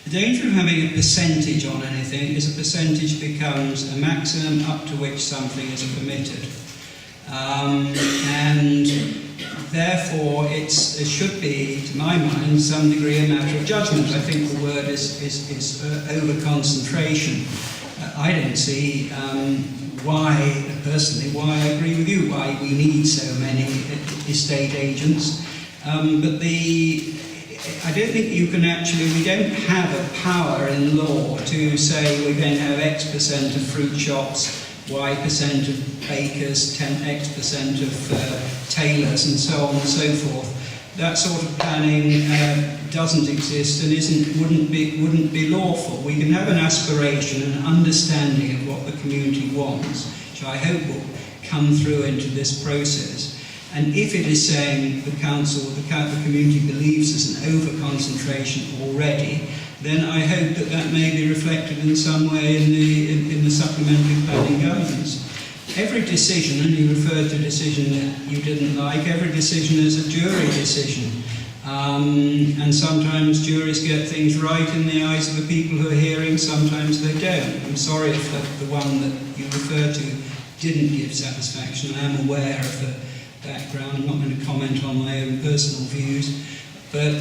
S1: The danger of having a percentage on anything is a percentage becomes a maximum up to which something is permitted. And therefore it should be, to my mind, some degree a matter of judgment. I think the word is over-concentration. I don't see why I agree with you, why we need so many estate agents. But I don't think you can we don't have a power in law to say we're going to have X percent of fruit shops, Y percent of bakers, X percent of tailors, and so on and so forth. That sort of planning doesn't exist and wouldn't be lawful. We can have an aspiration, an understanding of what the community wants, which I hope will come through into this process. And if it is saying the council, the community believes there's an over-concentration already, then I hope that may be reflected in some way in the supplementary planning guidance. Every decision, and you referred to a decision that you didn't like, every decision is a jury decision. And sometimes juries get things right in the eyes of the people who are hearing, sometimes they don't. I'm sorry if the one that you referred to didn't give satisfaction. I am aware of the background. I'm not going to comment on my own personal views. But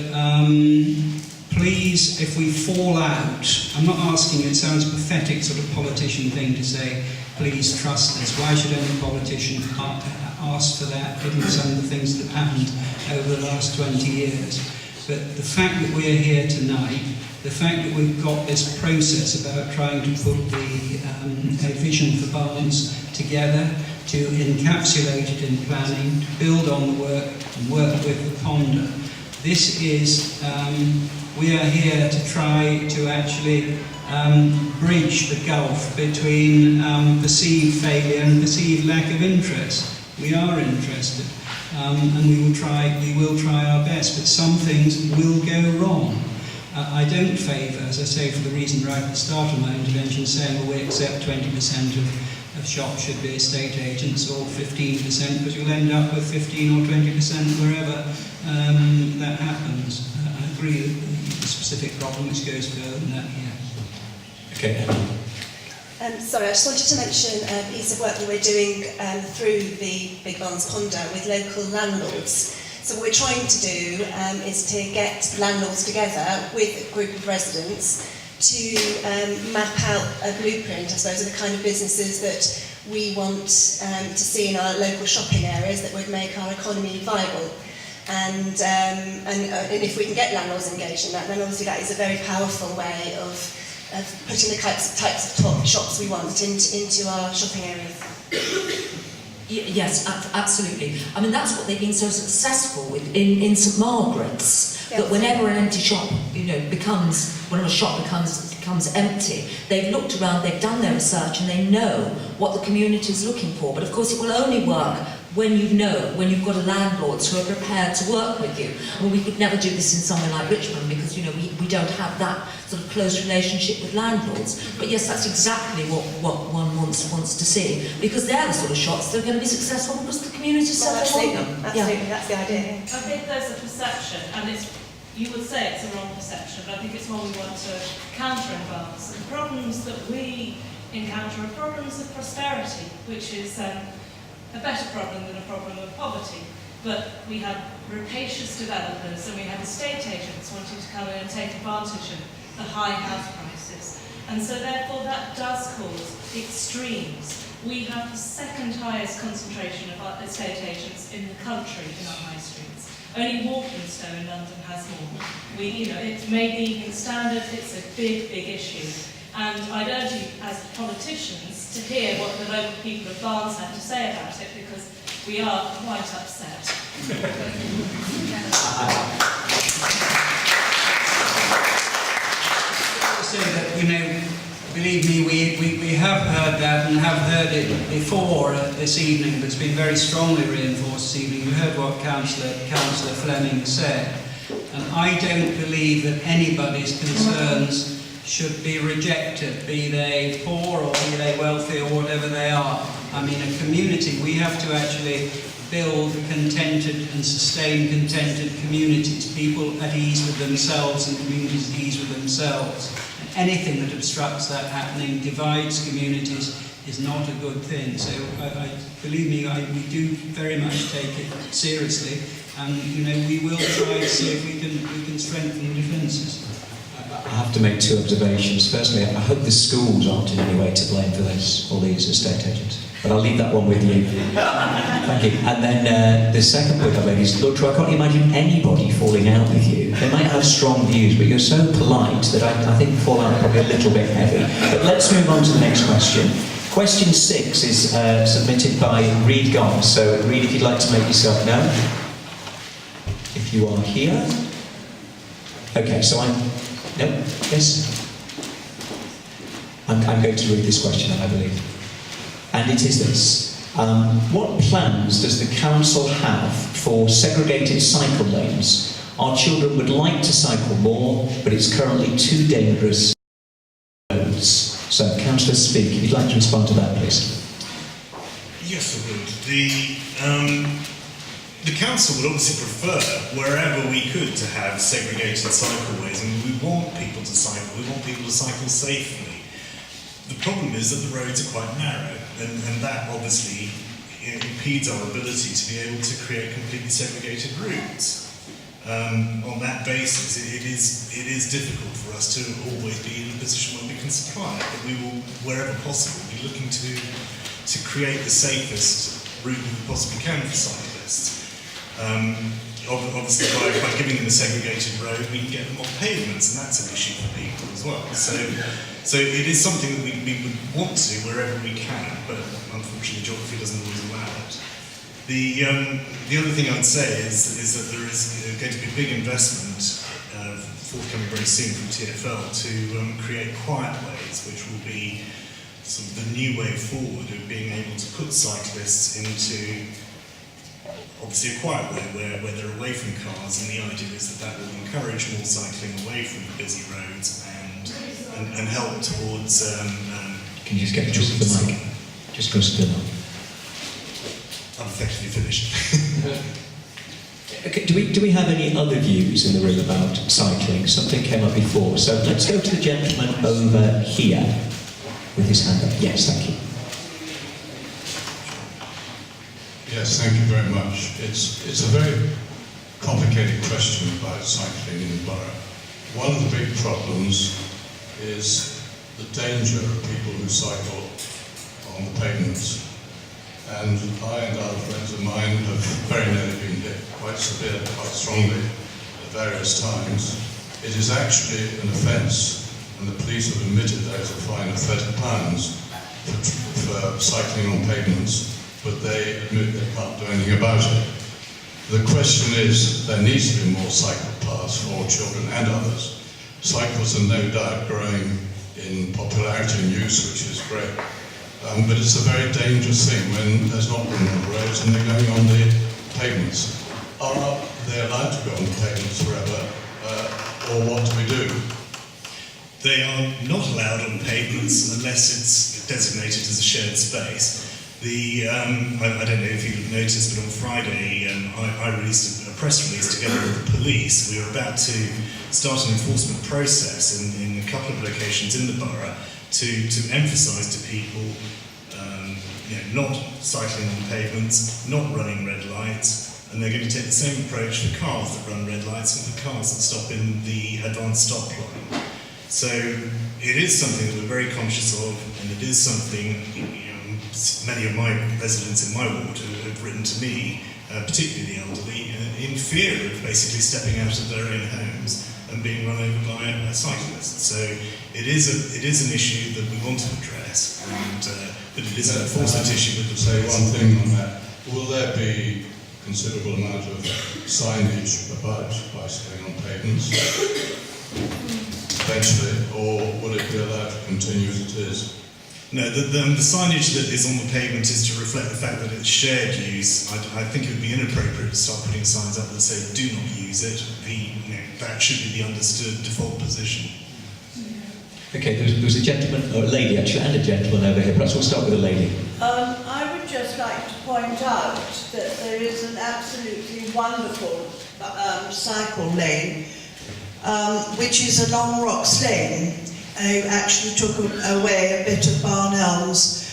S1: please, if we fall out, I'm not asking, it sounds a pathetic sort of politician thing to say, please trust us. Why should any politician ask for that, given some of the things that have happened over the last 20 years? But the fact that we're here tonight the fact that we've got this process about trying to put a vision for Barnes together, to encapsulate it in planning, to build on the work and work with the ponder. This is, we are here to try to actually bridge the gulf between perceived failure and perceived lack of interest. We are interested, and we will try our best, but some things will go wrong. I don't favour, as I say, for the reason right at the start of my intervention, saying, well, we accept 20% of shops should be estate agents, or 15%, because you'll end up with 15 or 20% wherever that happens. I agree with the specific problem which goes further than that, yes.
S6: Okay.
S20: Sorry, I just wanted to mention a piece of work that we're doing through the Big Barnes Ponder with local landlords. So what we're trying to do is to get landlords together with a group of residents to map out a blueprint, I suppose, of the kind of businesses that we want to see in our local shopping areas that would make our economy viable. And if we can get landlords engaged in that, then obviously that is a very powerful way of putting the types of top shops we want into our shopping areas.
S5: Yes, absolutely. I mean, that's what they've been so successful with in St Margaret's, that whenever an empty shop, whenever a shop becomes empty, they've looked around, they've done their research, and they know what the community is looking for. But of course, it will only work when you've got a landlords who are prepared to work with you. I mean, we could never do this in somewhere like Richmond because, we don't have that sort of close relationship with landlords. But yes, that's exactly what one wants to see, because they're the sort of shops that are going to be successful because the community said they want them.
S20: Absolutely, that's the idea.
S12: I think there's a perception, and you would say it's a wrong perception, but I think it's one we want to counter in Barnes. The problems that we encounter are problems of prosperity, which is a better problem than a problem of poverty. But we have rapacious developers and we have estate agents wanting to come in and take advantage of the high house prices. And so therefore that does cause extremes. We have the second highest concentration of our estate agents in the country in our high streets. Only Walthamstow in London has more. It's made the Evening Standard, it's a big, big issue. And I'd urge you, as politicians, to hear what the local people of Barnes have to say about it, because we are quite upset.
S1: Say that, believe me, we have heard that and have heard it before this evening, but it's been very strongly reinforced this evening. You heard what Councillor Fleming said, and I don't believe that anybody's concerns should be rejected, be they poor or be they wealthy or whatever they are. I mean, a community, we have to actually build contented and sustain contented communities, people at ease with themselves and communities at ease with themselves. And anything that obstructs that happening, divides communities, is not a good thing. So believe me, we do very much take it seriously, and we will try to see if we can strengthen the defences.
S6: I have to make two observations. Firstly, I hope the schools aren't in any way to blame for this, or these estate agents. But I'll leave that one with you. Thank you. And then the second point I made is, look, I can't imagine anybody falling out with you. They might have strong views, but you're so polite that I think fallout is probably a little bit heavy. But let's move on to the next question. Question 6 is submitted by Reed Goss. So, Reed, if you'd like to make yourself known. If you are here. Okay, so no? Yes? I'm going to read this question, I believe. And it is this. What plans does the council have for segregated cycle lanes? Our children would like to cycle more, but it's currently too dangerous roads. So, Councillor Speak, if you'd like to respond to that, please.
S15: Yes, I would. The council would obviously prefer, wherever we could, to have segregated cycleways. I mean, we want people to cycle, we want people to cycle safely. The problem is that the roads are quite narrow, and that obviously impedes our ability to be able to create completely segregated routes. On that basis, it is difficult for us to always be in a position where we can supply it, but we will, wherever possible, be looking to create the safest route we possibly can for cyclists. obviously by giving them a segregated road, we can get them on pavements, and that's an issue for people as well. So it is something that we would want to wherever we can, but unfortunately geography doesn't always allow it. The other thing I'd say is that there is going to be a big investment forthcoming very soon from TfL to create quiet ways, which will be sort of the new way forward of being able to put cyclists into obviously a quiet way where they're away from cars, and the idea is that will encourage more cycling away from the busy roads and help towards
S6: Can you just get close to the mic? Just close to the mic.
S15: I'm effectively finished.
S6: Okay, do we have any other views in the room about cycling? Something came up before, so let's go to the gentleman over here with his hand up. Yes, thank you.
S14: Yes, thank you very much. It's a very complicated question about cycling in the borough. One of the big problems is the danger of people who cycle on the pavements. And I and other friends of mine have very nearly been hit quite severely, quite strongly at various times. It is actually an offence, and the police have admitted there is a fine of £30 for cycling on pavements, but they admit they can't do anything about it. The question is, there needs to be more cycle paths for children and others. Cycles are no doubt growing in popularity and use, which is great. But it's a very dangerous thing when there's not room on the roads and they're going on the pavements. Are they allowed to go on the pavements forever, or what do we do?
S15: They are not allowed on pavements unless it's designated as a shared space. I don't know if you've noticed, but on Friday I released a press release together with the police. We were about to start an enforcement process in a couple of locations in the borough to emphasise to people not cycling on pavements, not running red lights, and they're going to take the same approach for cars that run red lights and for cars that stop in the advanced stop line. So it is something that we're very conscious of, and it is something many of my residents in my ward have written to me, particularly the elderly, in fear of basically stepping out of their own homes and being run over by a cyclist. So it is an issue that we want to address, but it is an enforcement issue with the
S14: say one thing on that. Will there be a considerable amount of signage about bicycling on pavements eventually, or will it be allowed to continue as it is?
S15: No, the signage that is on the pavement is to reflect the fact that it's shared use. I think it would be inappropriate to start putting signs up that say do not use it. That should be the understood default position.
S6: Okay, there's a gentleman, or a lady actually, and a gentleman over here. Perhaps we'll start with a lady.
S3: I would just like to point out that there is an absolutely wonderful cycle lane, which is along Rocks Lane. I actually took away a bit of Barn Elms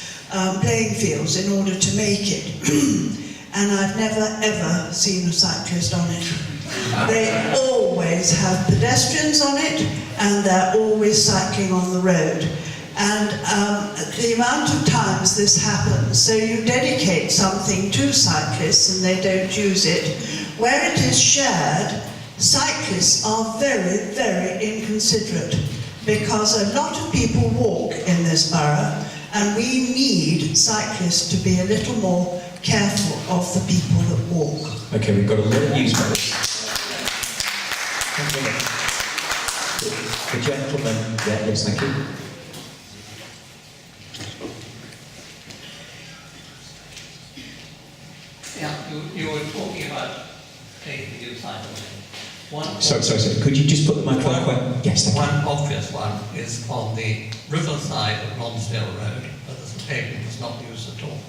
S3: playing fields in order to make it. And I've never ever seen a cyclist on it. They always have pedestrians on it, and they're always cycling on the road. And the amount of times this happens, so you dedicate something to cyclists and they don't use it. Where it is shared, cyclists are very, very inconsiderate, because a lot of people walk in this borough, and we need cyclists to be a little more careful of the people that walk.
S6: Okay, we've got a lot of news for this. The gentleman there, yes, thank you.
S4: Yeah, you were talking about taking the cycle lane.
S6: Sorry. Could you just put the microphone quite... Yes, thank you.
S4: One obvious one is on the riverside of Lonsdale Road, where the pavement is not used at all.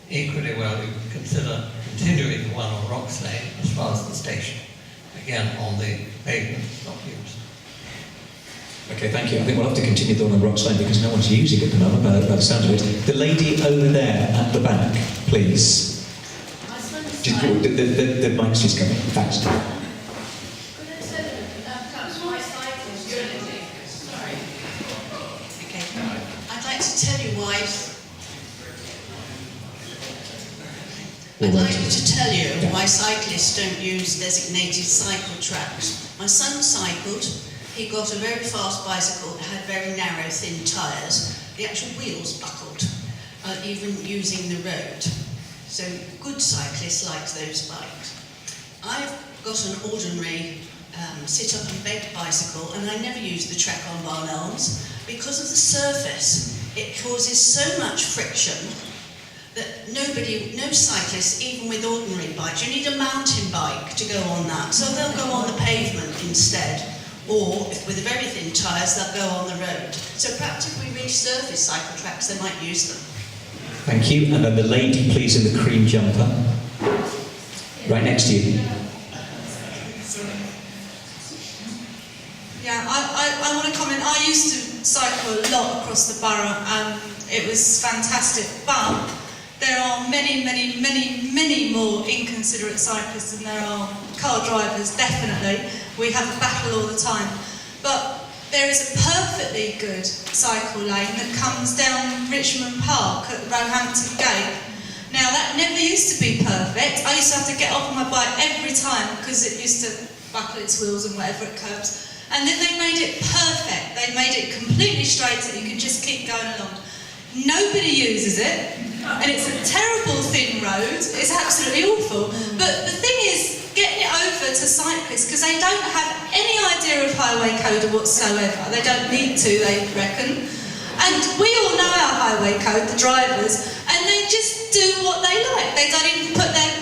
S4: Equally well, you could consider continuing the one on Rocks Lane as far as the station. Again, on the pavement, not used.
S6: Okay, thank you. I think we'll have to continue the one on Rocks Lane because no one's using it at the moment, by the sound of it. The lady over there at the back, please. The mic's just coming. Thanks.
S10: I'd like to tell you why.
S2: I'd like to tell you why cyclists don't use designated cycle tracks. My son cycled, he got a very fast bicycle that had very narrow, thin tyres. The actual wheels buckled, even using the road. So good cyclists like those bikes. I've got an ordinary sit-up and bed bicycle, and I never use the track on Barn Elms because of the surface. It causes so much friction that no cyclist, even with ordinary bikes, you need a mountain bike to go on that. So they'll go on the pavement instead, or with very thin tyres, they'll go on the road. So perhaps if we resurface cycle tracks, they might use them.
S6: Thank you. And then the lady, please, in the cream jumper. Right next to you.
S7: Yeah, I want to comment. I used to cycle a lot across the borough, and it was fantastic. But there are many, many, many, many more inconsiderate cyclists than there are car drivers, definitely. We have a battle all the time. But there is a perfectly good cycle lane that comes down Richmond Park at Roehampton Gate. Now, that never used to be perfect. I used to have to get off my bike every time because it used to buckle its wheels and whatever it curbs. And then they made it perfect. They made it completely straight so you can just keep going along. Nobody uses it, and it's a terrible thin road. It's absolutely awful. But the thing is, getting it over to cyclists, because they don't have any idea of highway code whatsoever. They don't need to, they reckon. And we all know our highway code, the drivers, and they just do what they like. They don't even put their...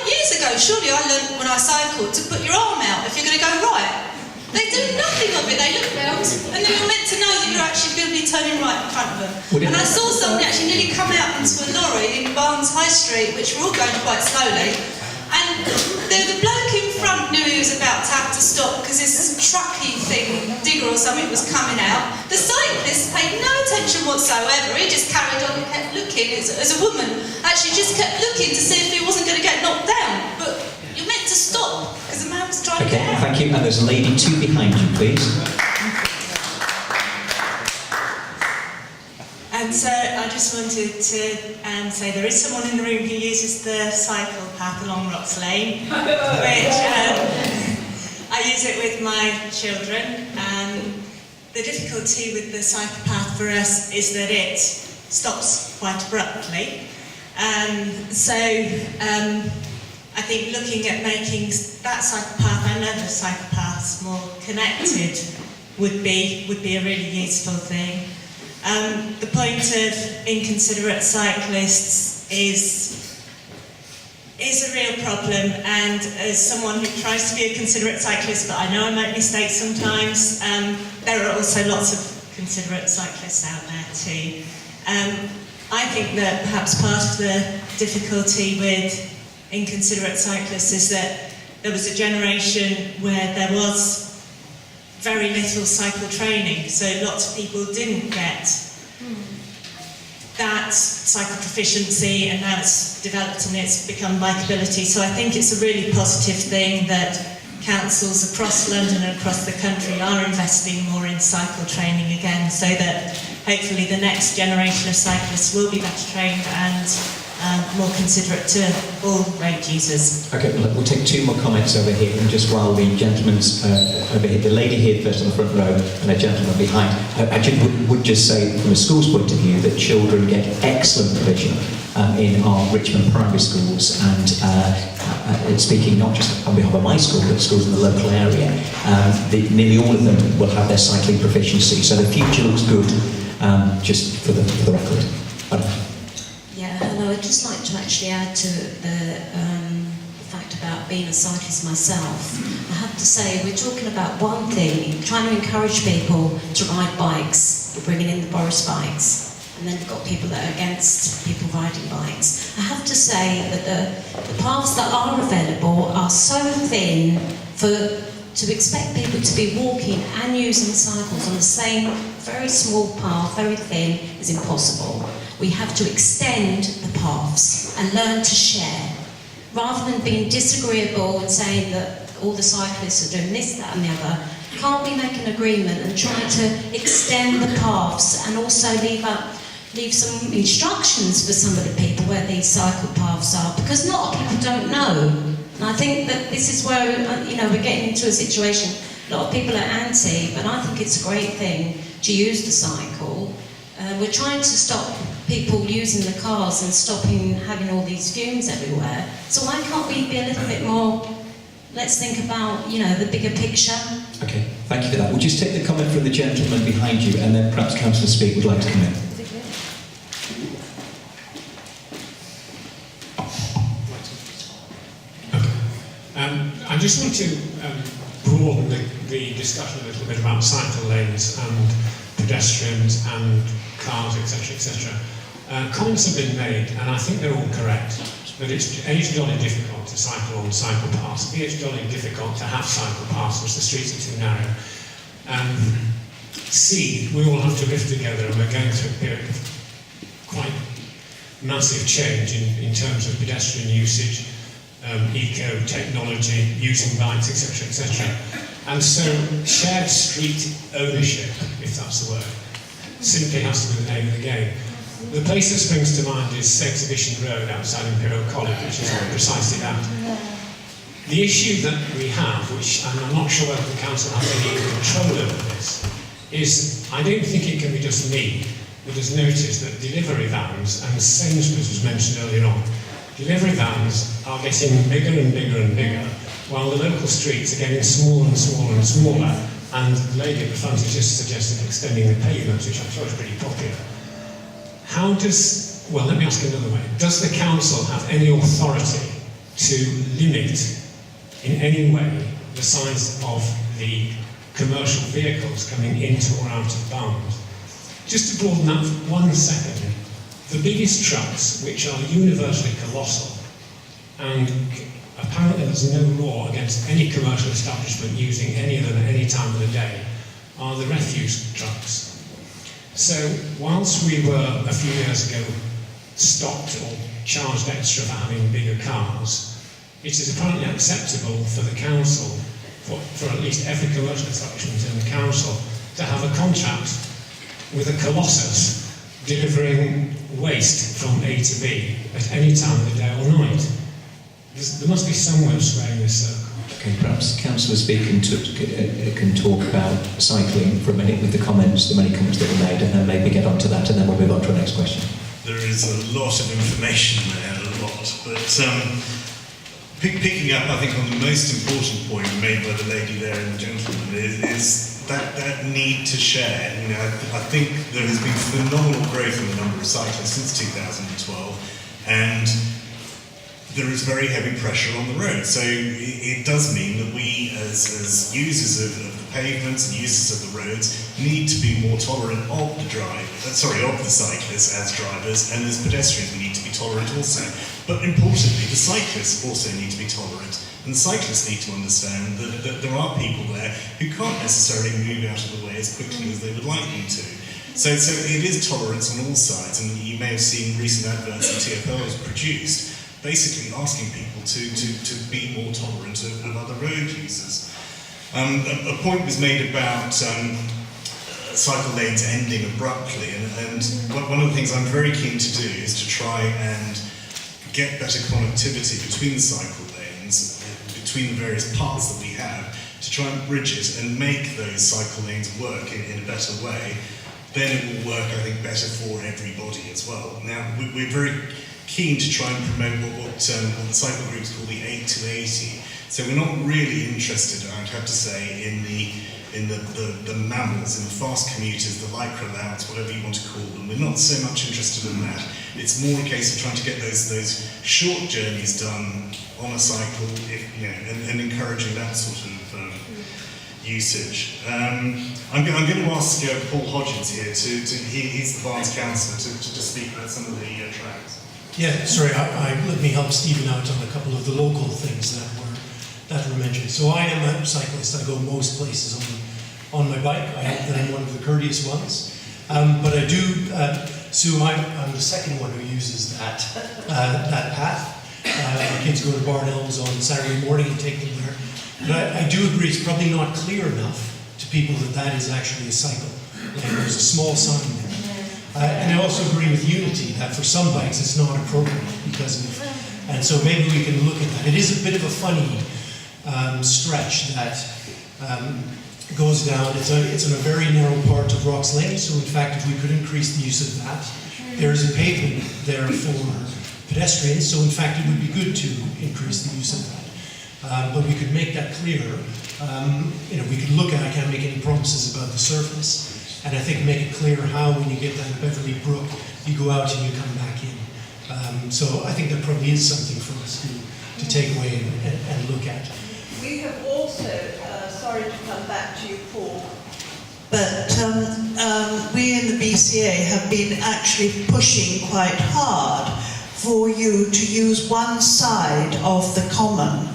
S7: years ago, surely I learned when I cycled to put your arm out if you're going to go right. They do nothing of it. They look round, and then you're meant to know that you're actually going to be turning right in front of them. And I saw somebody actually nearly come out into a lorry in Barnes High Street, which were all going quite slowly. And the bloke in front knew he was about to have to stop because this trucky thing, digger or something, was coming out. The cyclist paid no attention whatsoever. He just carried on and kept looking. As a woman, actually just kept looking to see if he wasn't going to get knocked down. But you're meant to stop because the man was trying to get out.
S6: Thank you. And there's a lady two behind you, please.
S23: And so I just wanted to say there is someone in the room who uses the cycle path along Rocks Lane, which I use it with my children. And the difficulty with the cycle path for us is that it stops quite abruptly. So I think looking at making that cycle path and other cycle paths more connected would be a really useful thing. The point of inconsiderate cyclists is a real problem, and as someone who tries to be a considerate cyclist, but I know I make mistakes sometimes, there are also lots of considerate cyclists out there too. I think that perhaps part of the difficulty with inconsiderate cyclists is that there was a generation where there was very little cycle training, so lots of people didn't get that cycle proficiency, and now it's developed and it's become bikeability. So I think it's a really positive thing that councils across London and across the country are investing more in cycle training again, so that hopefully the next generation of cyclists will be better trained and more considerate to all road users.
S6: Okay, we'll take two more comments over here, and just while the gentleman's over here, the lady here first on the front row, and a gentleman behind. I would just say, from a school's point of view, that children get excellent provision in our Richmond primary schools, and speaking not just on behalf of my school, but schools in the local area, nearly all of them will have their cycling proficiency. So the future looks good, just for the record.
S24: Hello, I'd just like to actually add to the fact about being a cyclist myself. I have to say, we're talking about one thing, trying to encourage people to ride bikes. We're bringing in the Boris bikes, and then we've got people that are against people riding bikes. I have to say that the paths that are available are so thin to expect people to be walking and using cycles on the same very small path, very thin, is impossible. We have to extend the paths and learn to share. Rather than being disagreeable and saying that all the cyclists are doing this, that and the other, can't we make an agreement and try to extend the paths and also leave up leave some instructions for some of the people where these cycle paths are, because a lot of people don't know. And I think that this is where, we're getting into a situation, a lot of people are anti, but I think it's a great thing to use the cycle. We're trying to stop people using the cars and stopping having all these fumes everywhere. So why can't we be a little bit more, let's think about, the bigger picture?
S6: Okay, thank you for that. We'll just take the comment from the gentleman behind you, and then perhaps Councillor Speake would like to come in.
S8: I just want to broaden the discussion a little bit about cycle lanes and pedestrians and cars, etc., etc. Comments have been made, and I think they're all correct, that it's jolly difficult to cycle on cycle paths. It's jolly difficult to have cycle paths because the streets are too narrow. C, we all have to live together, and we're going through a period of quite massive change in terms of pedestrian usage, eco-technology, using bikes, etc., etc. And so shared street ownership, if that's the word, simply has to be the name of the game. The place that springs to mind is Exhibition Road outside Imperial College, which is precisely that. The issue that we have, which I'm not sure whether the council has any control over this, is I don't think it can be just me that has noticed that delivery vans, and Sainsbury's was mentioned earlier on, delivery vans are getting bigger and bigger and bigger, while the local streets are getting smaller and smaller and smaller, and the lady at the front has just suggested extending the pavements, which I'm sure is pretty popular. Well, let me ask another way. Does the council have any authority to limit in any way the size of the commercial vehicles coming into or out of Barnes? Just to broaden that for 1 second, the biggest trucks, which are universally colossal, and apparently there's no law against any commercial establishment using any of them at any time of the day, are the refuse trucks. So, whilst we were a few years ago stopped or charged extra for having bigger cars, it is apparently acceptable for the council, for at least every commercial establishment in the council, to have a contract with a colossus delivering waste from A to B at any time of the day or night. There must be some way of squaring this circle.
S6: Okay, perhaps Councillor Speake can talk about cycling for a minute with the many comments that were made, and then maybe get onto that, and then we'll move on to our next question.
S15: There is a lot of information there, but picking up, I think, on the most important point made by the lady there and the gentleman is that need to share. I think there has been phenomenal growth in the number of cyclists since 2012, and there is very heavy pressure on the road. So it does mean that we, as users of the pavements and users of the roads, need to be more tolerant of the cyclists as drivers, and as pedestrians we need to be tolerant also. But importantly, the cyclists also need to be tolerant, and the cyclists need to understand that there are people there who can't necessarily move out of the way as quickly as they would like them to. So it is tolerance on all sides, and you may have seen recent adverts that TfL has produced, basically asking people to be more tolerant of other road users. A point was made about cycle lanes ending abruptly, and one of the things I'm very keen to do is to try and get better connectivity between the cycle lanes, between the various parts that we have, to try and bridge it and make those cycle lanes work in a better way. Then it will work, I think, better for everybody as well. Now, we're very keen to try and promote what the cycle groups call the 8 to 80. So we're not really interested, I'd have to say, in the mammals, in the fast commuters, the lycra louds, whatever you want to call them. We're not so much interested in that. It's more a case of trying to get those short journeys done on a cycle, and encouraging that sort of usage. I'm going to ask Paul Hodgins here he's the Barnes councillor, to speak about some of the tracks.
S11: Yeah, sorry, let me help Stephen out on a couple of the local things that were mentioned. So I am a cyclist. I go most places on my bike. I hope that I'm one of the courteous ones. But I do, so I'm the second one who uses that path. My kids go to Barn Elms on Saturday morning and take them there. But I do agree, it's probably not clear enough to people that is actually a cycle lane. There's a small sign there. And I also agree with Unity that for some bikes it's not appropriate because of, and so maybe we can look at that. It is a bit of a funny stretch that goes down. It's on a very narrow part of Rocks Lane, so in fact if we could increase the use of that, there is a pavement there for pedestrians, so in fact it would be good to increase the use of that. But we could make that clearer. We could look at, I can't make any promises about the surface, and I think make it clear how when you get down to Beverly Brook, you go out and you come back in. So I think that probably is something for us to take away and look at.
S3: We have also, sorry to come back to you, Paul, but we in the BCA have been actually pushing quite hard for you to use one side of the common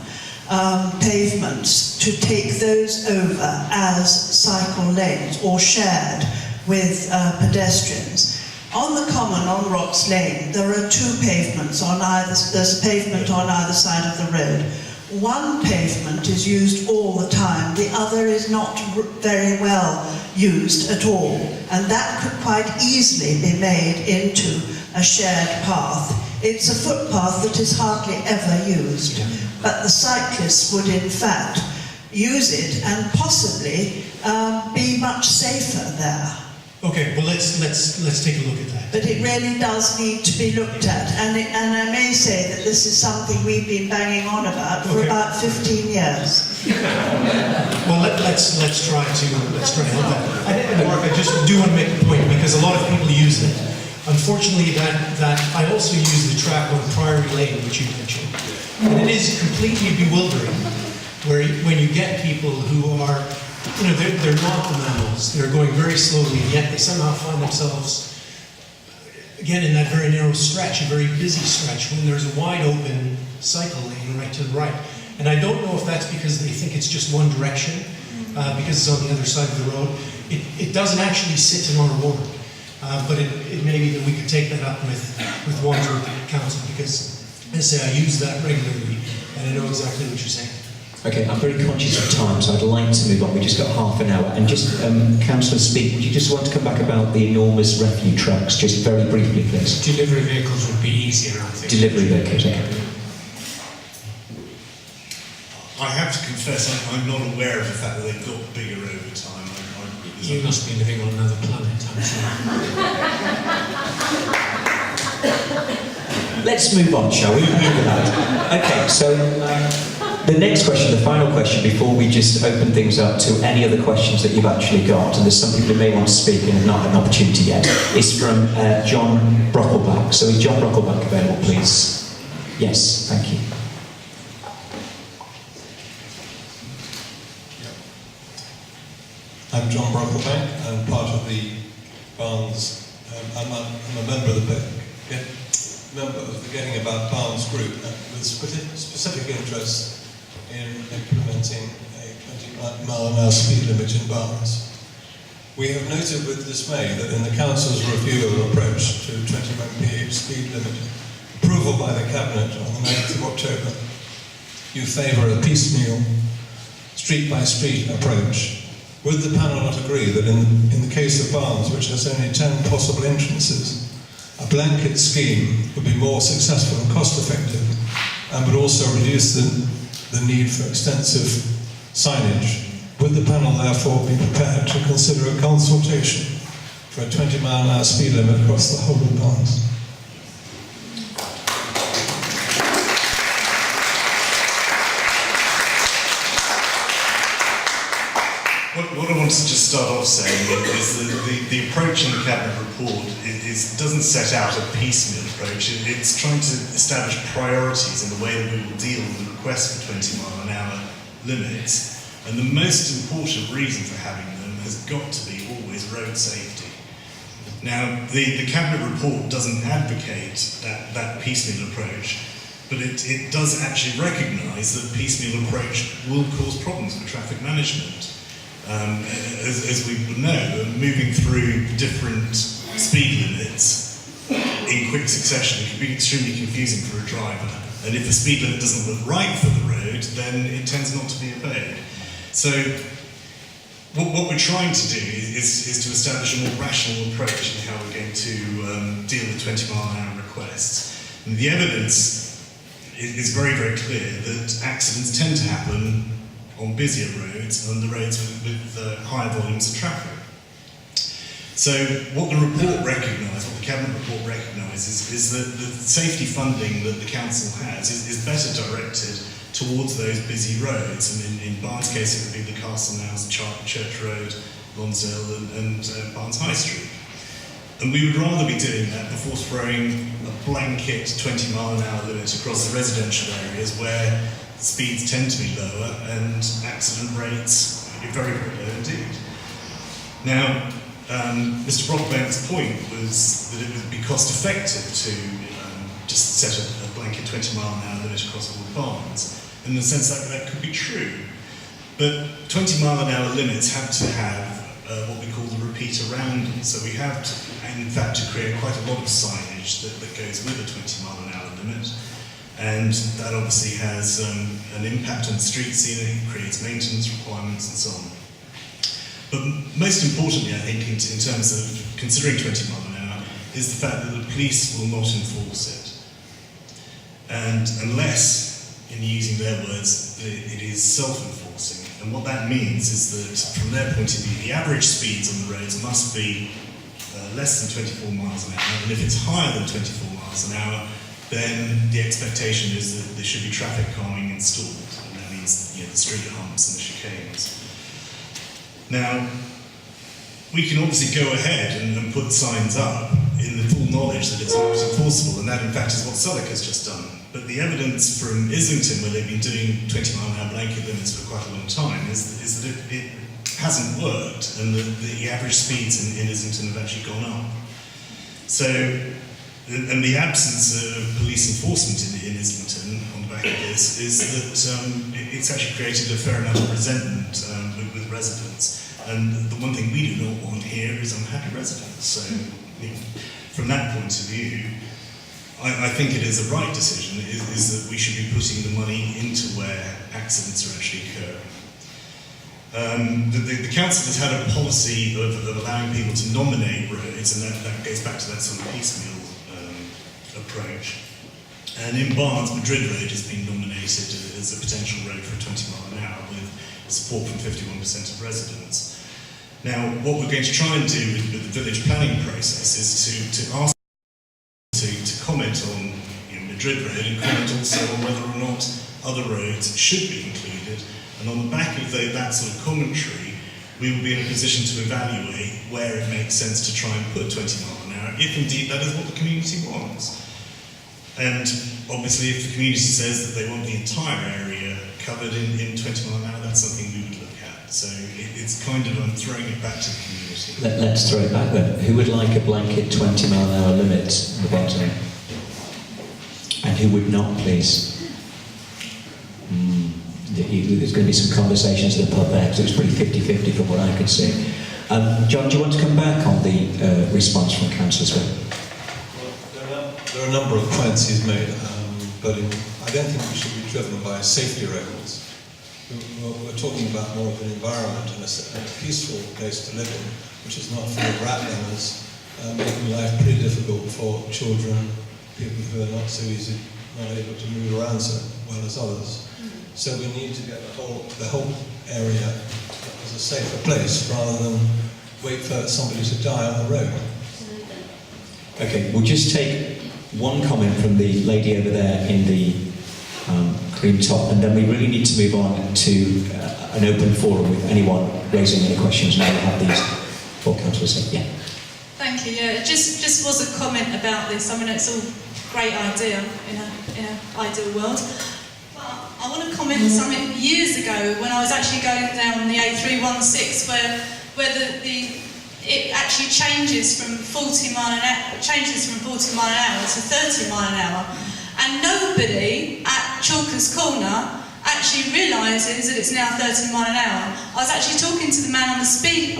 S3: pavements to take those over as cycle lanes or shared with pedestrians. On the common on Rocks Lane, there are two pavements on either. There's a pavement on either side of the road. One pavement is used all the time, the other is not very well used at all, and that could quite easily be made into a shared path. It's a footpath that is hardly ever used, but the cyclists would in fact use it and possibly be much safer there.
S11: Okay, well let's take a look at that.
S3: But it really does need to be looked at, and I may say that this is something we've been banging on about for about 15 years.
S11: Well, let's try to help that. And Mark, I just do want to make a point because a lot of people use it. Unfortunately, that I also use the track on Priory Lane, which you mentioned, and it is completely bewildering when you get people who are, they're not the mammals. They're going very slowly, and yet they somehow find themselves again in that very narrow stretch, a very busy stretch, when there's a wide open cycle lane right to the right. And I don't know if that's because they think it's just one direction, because it's on the other side of the road. It doesn't actually sit in our ward, but it may be that we could take that up with Water Council, because, as I say, I use that regularly, and I know exactly what you're saying.
S6: Okay, I'm very conscious of time, so I'd like to move on. We've just got half an hour. And just, Councillor Speak, would you just want to come back about the enormous refuge trucks, just very briefly, please?
S8: Delivery vehicles would be easier, I think.
S6: Delivery vehicles, okay.
S15: I have to confess, I'm not aware of the fact that they've got bigger over time.
S8: You must be living on another planet, I'm sure.
S6: Let's move on, shall we? Okay, so the next question, the final question, before we just open things up to any other questions that you've actually got, and there's some people who may want to speak and have not had an opportunity yet, is from John Brockleback. So is John Brockleback available, please? Yes, thank you.
S16: I'm John Brocklebank. I'm part of the Barnes. I'm a member of the Getting About Barnes group with specific interest in implementing a 20-mile-an-hour speed limit in Barnes. We have noted with dismay that in the Council's review of approach to 20 mph speed limit approval by the Cabinet on the 9th of October, you favour a piecemeal, street-by-street approach. Would the panel not agree that in the case of Barnes, which has only 10 possible entrances, a blanket scheme would be more successful and cost-effective and would also reduce the need for extensive signage? Would the panel therefore be prepared to consider a consultation for a 20-mile-an-hour speed limit across the whole of Barnes?
S15: What I wanted to just start off saying is that the approach in the Cabinet report doesn't set out a piecemeal approach. It's trying to establish priorities in the way that we will deal with the request for 20-mile-an-hour limits. And the most important reason for having them has got to be always road safety. Now, the Cabinet report doesn't advocate that piecemeal approach, but it does actually recognise that piecemeal approach will cause problems for traffic management. As we would know, moving through different speed limits in quick succession can be extremely confusing for a driver. And if the speed limit doesn't look right for the road, then it tends not to be obeyed. So what we're trying to do is to establish a more rational approach in how we're going to deal with 20-mile-an-hour requests. And the evidence is very, very clear that accidents tend to happen on busier roads and the roads with higher volumes of traffic. So what the report recognised, what the Cabinet report recognises, is that the safety funding that the Council has is better directed towards those busy roads. And in Barnes' case, it would be the Castle Knowles, Church Road, Lonsdale and Barnes High Street. And we would rather be doing that before throwing a blanket 20-mile-an-hour limit across the residential areas where speeds tend to be lower and accident rates are very, very low indeed. Now, Mr. Brockbank's point was that it would be cost effective to just set a blanket 20-mile-an-hour limit across all the barns. In the sense that could be true. But 20-mile-an-hour limits have to have what we call the repeater rounding. So we have to, in fact, to create quite a lot of signage that goes with a 20-mile-an-hour limit. And that obviously has an impact on the street scenery, creates maintenance requirements and so on. But most importantly, I think, in terms of considering 20 mile an hour, is the fact that the police will not enforce it. And unless, in using their words, it is self-enforcing. And what that means is that, from their point of view, the average speeds on the roads must be less than 24 miles an hour. And if it's higher than 24 miles an hour, then the expectation is that there should be traffic calming installed. And that means, the street humps and the chicanes. Now, we can obviously go ahead and put signs up in the full knowledge that it's not enforceable, and that in fact is what Southwark has just done. But the evidence from Islington, where they've been doing 20-mile-an-hour blanket limits for quite a long time, is that it hasn't worked, and the average speeds in Islington have actually gone up. So, and the absence of police enforcement in Islington on the back of this is that it's actually created a fair amount of resentment with residents. And the one thing we do not want here is unhappy residents. So, from that point of view, I think it is a right decision, is that we should be putting the money into where accidents are actually occurring. The council has had a policy of allowing people to nominate roads, and that goes back to that sort of piecemeal approach. And in Barnes, Madrid Road has been nominated as a potential road for a 20 mile an hour with support from 51% of residents. Now, what we're going to try and do with the village planning process is to ask to comment on Madrid Road and comment also on whether or not other roads should be included. And on the back of that sort of commentary, we will be in a position to evaluate where it makes sense to try and put 20 mile an hour, if indeed that is what the community wants. And obviously, if the community says that they want the entire area covered in 20 mile an hour, that's something we would look at. So it's kind of, I'm throwing it back to the community.
S6: Let's throw it back then. Who would like a blanket 20 mile an hour limit at the bottom? And who would not, please? There's going to be some conversations in the pub there, because it was pretty 50-50 from what I could see. John, do you want to come back on the response from Councillor Swift?
S16: There are a number of points he's made, but I don't think we should be driven by safety records. We're talking about more of an environment and a peaceful place to live in, which is not full of rat runners, making life pretty difficult for children, people who are not able to move around so well as others. So we need to get the whole area as a safer place rather than wait for somebody to die on the road.
S6: Okay, we'll just take one comment from the lady over there in the cream top, and then we really need to move on to an open forum with anyone raising any questions. Now we have these four councillors saying, yeah.
S7: Thank you. Yeah, it just was a comment about this. I mean, it's all a great idea in an ideal world. I want to comment on something years ago when I was actually going down the A316 where it actually changes from 40 mile an hour to 30 mile an hour, and nobody at Chalkers Corner actually realises that it's now 30 mile an hour. I was actually talking to the man on the speed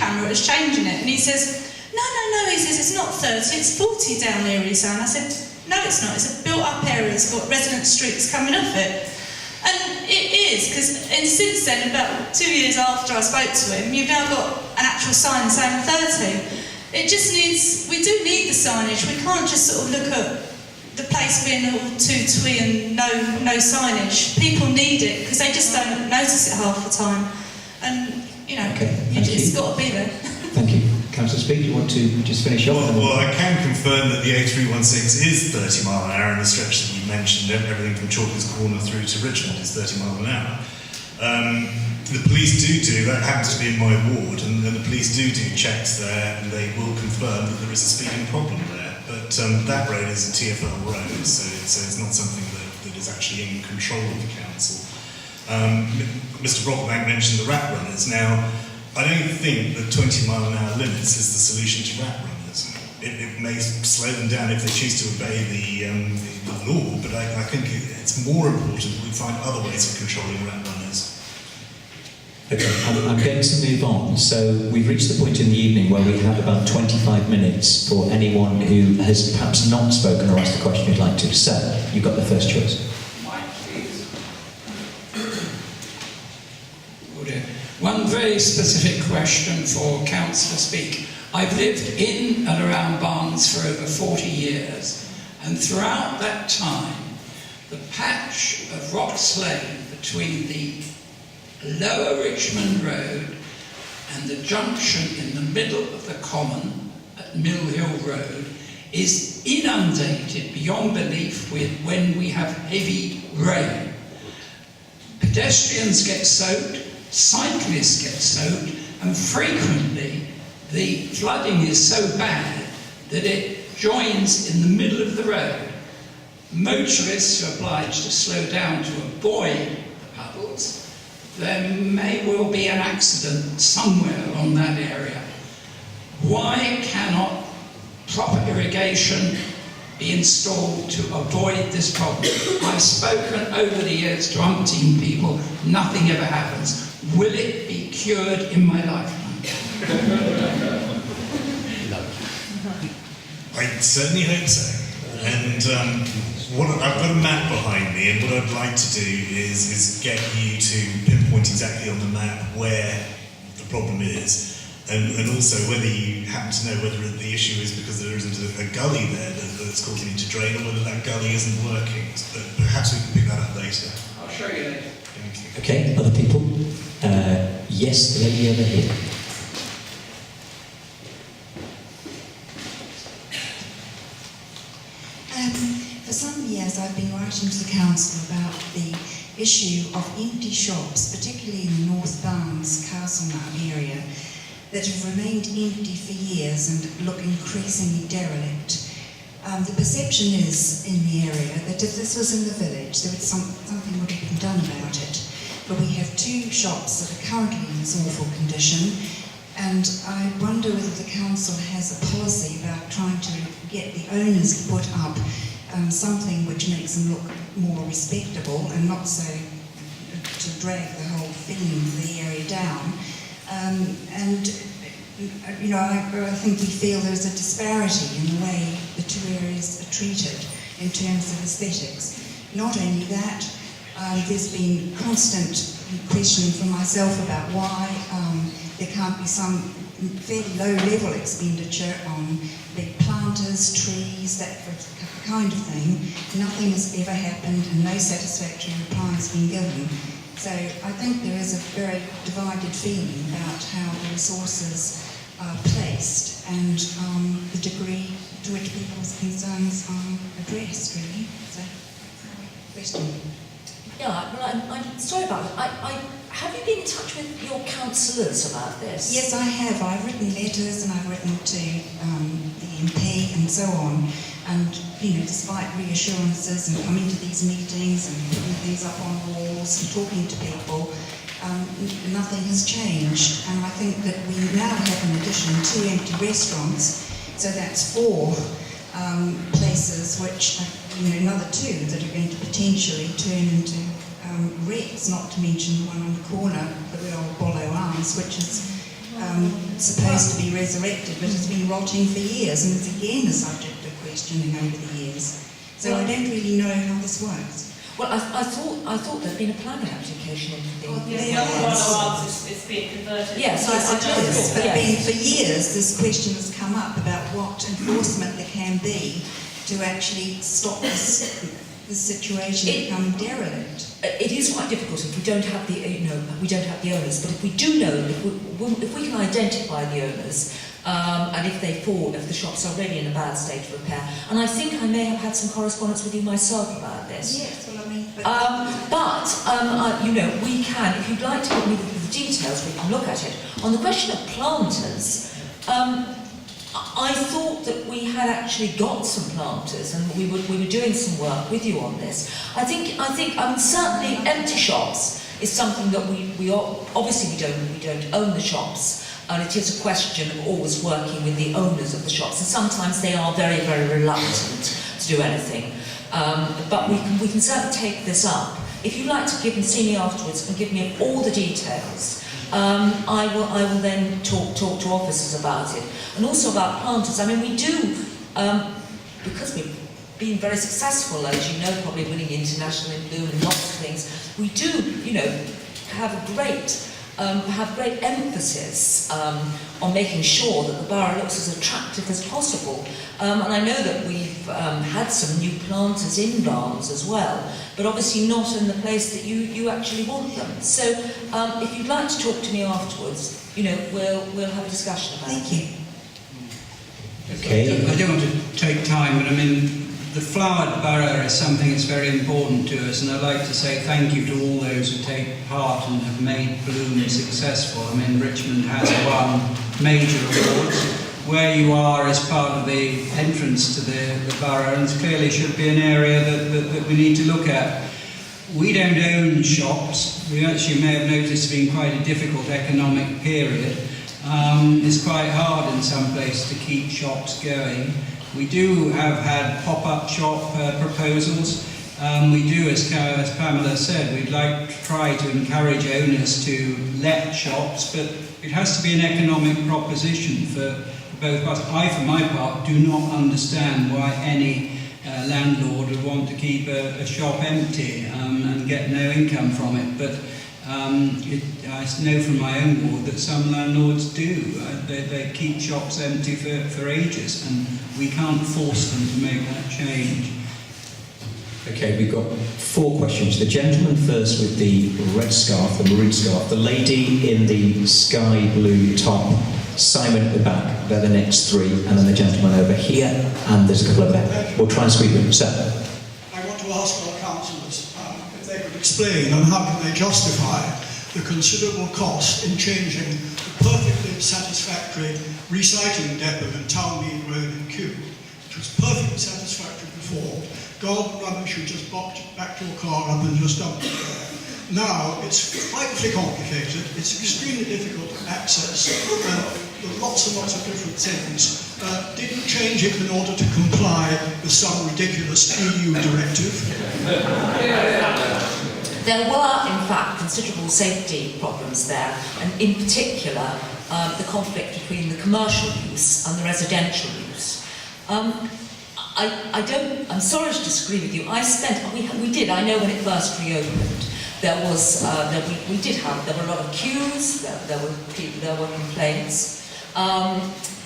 S7: camera that was changing it, and he says, no, he says, it's not 30, it's 40 down there, he said. And I said, no, it's not, it's a built-up area, it's got resident streets coming off it. And it is, because since then, about 2 years after I spoke to him, you've now got an actual sign saying 30. It just needs, we do need the signage. We can't just sort of look at the place being all too twee and no signage. People need it because they just don't notice it half the time. And, you know, it's got to be there.
S6: Thank you. Councillor Speak, do you want to just finish off?
S15: Well, I can confirm that the A316 is 30 mile an hour in the stretch that you mentioned. Everything from Chalkers Corner through to Richmond is 30 mile an hour. The police do, that happens to be in my ward, and the police do checks there, and they will confirm that there is a speeding problem there. But that road is a TfL road, so it's not something that is actually in control of the council. Mr. Brockbank mentioned the rat runners. Now, I don't think that 20 mile an hour limits is the solution to rat runners. It may slow them down if they choose to obey the law, but I think it's more important that we find other ways of controlling rat runners.
S6: Okay, I'm going to move on. So we've reached the point in the evening where we have about 25 minutes for anyone who has perhaps not spoken or asked a question who'd like to. So, you've got the first choice.
S13: One very specific question for Councillor Speak. I've lived in and around Barnes for over 40 years, and throughout that time, the patch of Rocks Lane between the Lower Richmond Road and the junction in the middle of the common at Mill Hill Road is inundated beyond belief when we have heavy rain. Pedestrians get soaked, cyclists get soaked, and frequently the flooding is so bad that it joins in the middle of the road. Motorists are obliged to slow down to avoid the puddles. There may well be an accident somewhere along that area. Why cannot proper irrigation be installed to avoid this problem? I've spoken over the years to umpteen people, nothing ever happens. Will it be cured in my lifetime?
S15: I certainly hope so. And I've got a map behind me, and what I'd like to do is get you to pinpoint exactly on the map where the problem is, and also whether you happen to know whether the issue is because there isn't a gully there that's causing it to drain, or whether that gully isn't working. But perhaps we can pick that up later.
S13: I'll show you later.
S6: Okay, other people? Yes, the lady over here.
S17: For some years I've been writing to the council about the issue of empty shops, particularly in the North Barnes, Castlemount area, that have remained empty for years and look increasingly derelict. The perception is in the area that if this was in the village, there would something would have been done about it. But we have two shops that are currently in this awful condition, and I wonder whether the council has a policy about trying to get the owners to put up something which makes them look more respectable and not so to drag the whole feeling of the area down. I think we feel there's a disparity in the way the two areas are treated in terms of aesthetics. Not only that, there's been constant questioning from myself about why there can't be some fairly low-level expenditure on big planters, trees, that kind of thing. Nothing has ever happened and no satisfactory reply has been given. So I think there is a very divided feeling about how the resources are placed and the degree to which people's concerns are addressed, really. So, question.
S5: Yeah, well, I'm sorry about that. Have you been in touch with your councillors about this?
S17: Yes, I have. I've written letters and I've written to the MP and so on. And, despite reassurances and coming to these meetings and putting things up on walls and talking to people, nothing has changed. And I think that we now have, in addition, 2 empty restaurants. So that's 4 places which, another 2 that are going to potentially turn into wrecks, not to mention the one on the corner, the old Bollow Arms, which is supposed to be resurrected, but has been rotting for years and is again a subject of questioning over the years. So I don't really know how this works.
S5: Well, I thought there'd been a planning application in for the...
S23: It's being converted.
S5: Yes,
S17: It is, but for years this question has come up about what enforcement there can be to actually stop this situation becoming derelict.
S5: It is quite difficult if we don't have the, we don't have the owners, but if we do know, if we can identify the owners, and if the shops are really in a bad state of repair, and I think I may have had some correspondence with you myself about this.
S17: Yes, well, I mean...
S5: we can, if you'd like to give me the details, we can look at it. On the question of planters, I thought that we had actually got some planters, and we were doing some work with you on this. I think certainly empty shops is something that we obviously we don't own the shops, and it is a question of always working with the owners of the shops, and sometimes they are very, very reluctant to do anything. But we can certainly take this up. If you'd like to see me afterwards and give me all the details, I will then talk to officers about it. And also about planters. I mean, we do, because we've been very successful, as you know, probably winning international in blue and lots of things, we do, have great emphasis on making sure that the borough looks as attractive as possible. And I know that we've had some new planters in Barnes as well, but obviously not in the place that you actually want them. So if you'd like to talk to me afterwards, we'll have a discussion about it.
S17: Thank you.
S6: Okay.
S1: I don't want to take time, but I mean, the flowered borough is something that's very important to us, and I'd like to say thank you to all those who take part and have made Bloom successful. I mean, Richmond has won major awards. Where you are is part of the entrance to the borough, and clearly should be an area that we need to look at. We don't own shops. We actually may have noticed it's been quite a difficult economic period. It's quite hard in some places to keep shops going. We do have had pop-up shop proposals. We do, as Pamela said, we'd like to try to encourage owners to let shops, but it has to be an economic proposition for both parts. I, for my part, do not understand why any landlord would want to keep a shop empty and get no income from it. But I know from my own ward that some landlords do. They keep shops empty for ages, and we can't force them to make that change.
S6: Okay, we've got 4 questions. The gentleman first with the red scarf, the maroon scarf, the lady in the sky blue top, Simon at the back, they're the next 3, and then the gentleman over here, and there's a couple of them. We'll try and squeeze them. Sir.
S9: I want to ask our councillors if they could explain on how can they justify the considerable cost in changing the perfectly satisfactory recycling depot at Townmead Road in Kew, which was perfectly satisfactory before. Garden rubbish, you just back your car up and just dump it there. Now, it's frightfully complicated, it's extremely difficult to access, there are lots and lots of different things. Did you change it in order to comply with some ridiculous EU directive?
S5: There were, in fact, considerable safety problems there, and in particular, the conflict between the commercial use and the residential use. I'm sorry to disagree with you. I know when it first reopened, there were a lot of queues, there were complaints.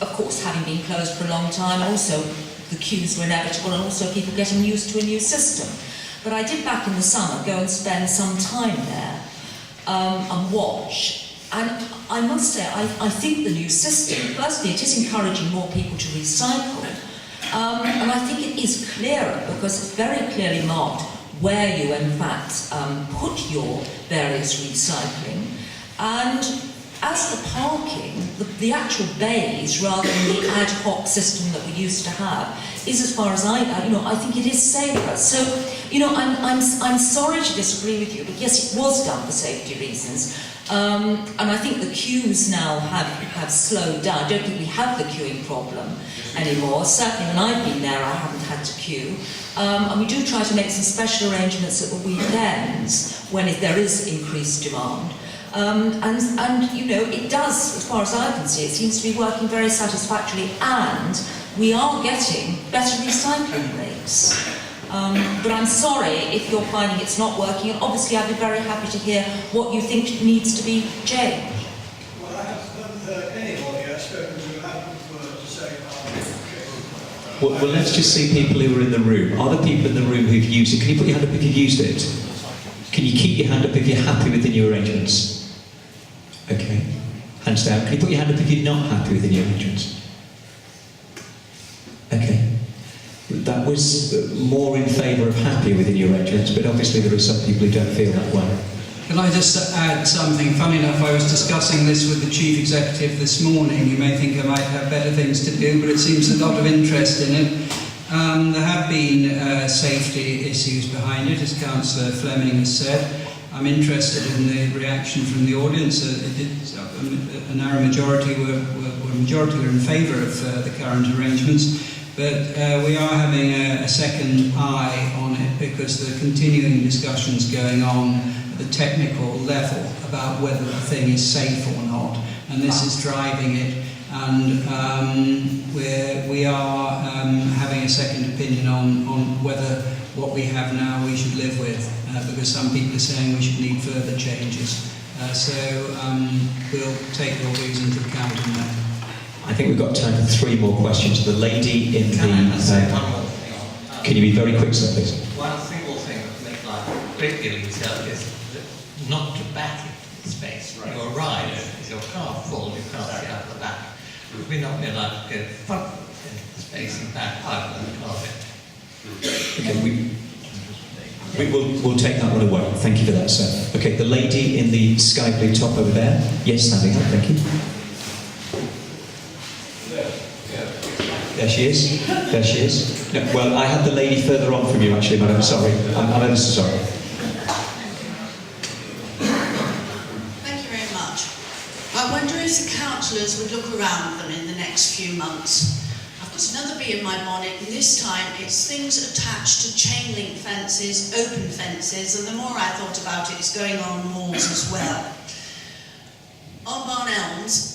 S5: Of course, having been closed for a long time, also the queues were inevitable, and also people getting used to a new system. But I did back in the summer go and spend some time there and watch. And I must say, I think the new system, firstly, it is encouraging more people to recycle. And I think it is clearer because it's very clearly marked where you, in fact, put your various recycling. And as the parking, the actual bays, rather than the ad hoc system that we used to have, is, as far as I think it is safer. So, I'm sorry to disagree with you, but yes, it was done for safety reasons. And I think the queues now have slowed down. I don't think we have the queuing problem anymore. Certainly when I've been there, I haven't had to queue. And we do try to make some special arrangements at the weekends when there is increased demand. It does, as far as I can see, it seems to be working very satisfactorily, and we are getting better recycling rates. But I'm sorry if you're finding it's not working, and obviously I'd be very happy to hear what you think needs to be changed.
S9: Well, I haven't heard anybody I've spoken to have a word to say about it.
S6: Well, let's just see people who are in the room. Are there people in the room who've used it? Can you put your hand up if you've used it? Can you keep your hand up if you're happy with the new arrangements? Okay. Hands down. Can you put your hand up if you're not happy with the new arrangements? Okay. That was more in favour of happy with the new arrangements, but obviously there are some people who don't feel that way.
S1: Can I just add something? Funny enough, I was discussing this with the Chief Executive this morning. You may think I might have better things to do, but it seems a lot of interest in it. There have been safety issues behind it, as Councillor Fleming has said. I'm interested in the reaction from the audience. A narrow majority were in favour of the current arrangements. But we are having a second eye on it because there are continuing discussions going on at the technical level about whether the thing is safe or not, and this is driving it. And we are having a second opinion on whether what we have now we should live with, because some people are saying we should need further changes. We'll take your views into account on that.
S6: I think we've got time for 3 more questions. The lady in
S4: Can I
S6: the...
S4: say one more thing?
S6: Can you be very quick, sir, please?
S4: One single thing that makes life a great deal easier is not to back into space. Right. You're right, if your car full, you can't see out the back. We're not allowed to go front into space and back out of the car bit.
S6: Okay, we'll take that one away. Thank you for that, sir. Okay, the lady in the sky blue top over there. Yes, standing up, thank you. There she is. There she is. No, well, I had the lady further on from you, actually, madam. Sorry. I'm ever so sorry.
S2: Thank you very much. I wonder if the councillors would look around them in the next few months. I've got another bee in my bonnet, and this time it's things attached to chain link fences, open fences, and the more I thought about it, it's going on walls as well. On Barn Elms,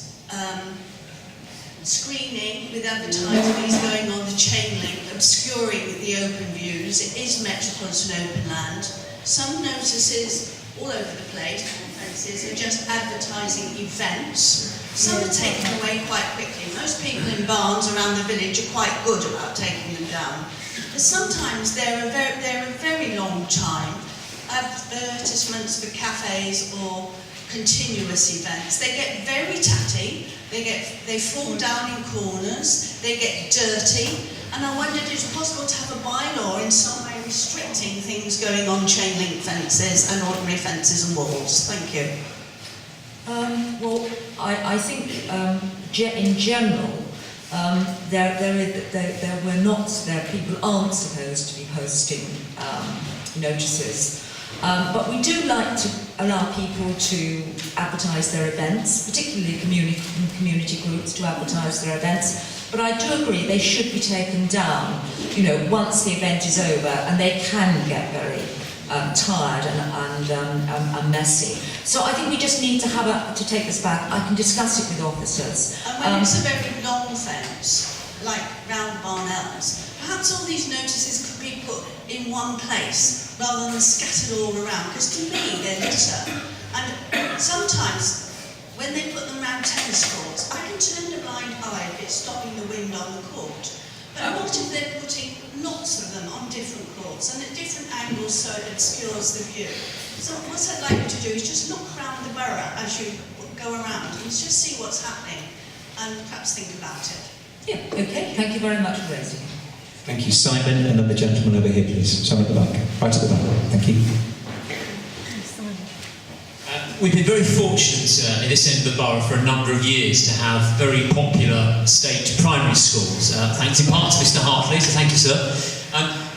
S2: screening with advertising is going on the chain link, obscuring the open views. It is metropolitan open land. Some notices all over the place, fences, are just advertising events. Some are taken away quite quickly. Most people in barns around the village are quite good about taking them down. But sometimes they're a very long time. Advertisements for cafes or continuous events. They get very tatty. They fall down in corners, they get dirty, and I wondered if it's possible to have a bylaw in some way restricting things going on chain link fences and ordinary fences and walls. Thank you.
S5: Well, I think in general, people aren't supposed to be posting notices. But we do like to allow people to advertise their events, particularly community groups to advertise their events. But I do agree they should be taken down, once the event is over, and they can get very tired and messy. So I think we just need to take this back. I can discuss it with officers.
S2: And when it's a very long fence, like round Barn Elms, perhaps all these notices could be put in one place rather than scattered all around, because to me they're litter. And sometimes when they put them around tennis courts, I can turn a blind eye if it's stopping the wind on the court. But what if they're putting lots of them on different courts and at different angles so it obscures the view? So what I'd like you to do is just look around the borough as you go around and just see what's happening and perhaps think about it.
S5: Yeah, okay. Thank you very much for raising it.
S6: Thank you, Simon, and then the gentleman over here, please. Simon at the back. Right at the back. Thank you.
S18: We've been very fortunate in this end of the borough for a number of years to have very popular state primary schools. Thanks in part to Mr. Hartley, so thank you, sir.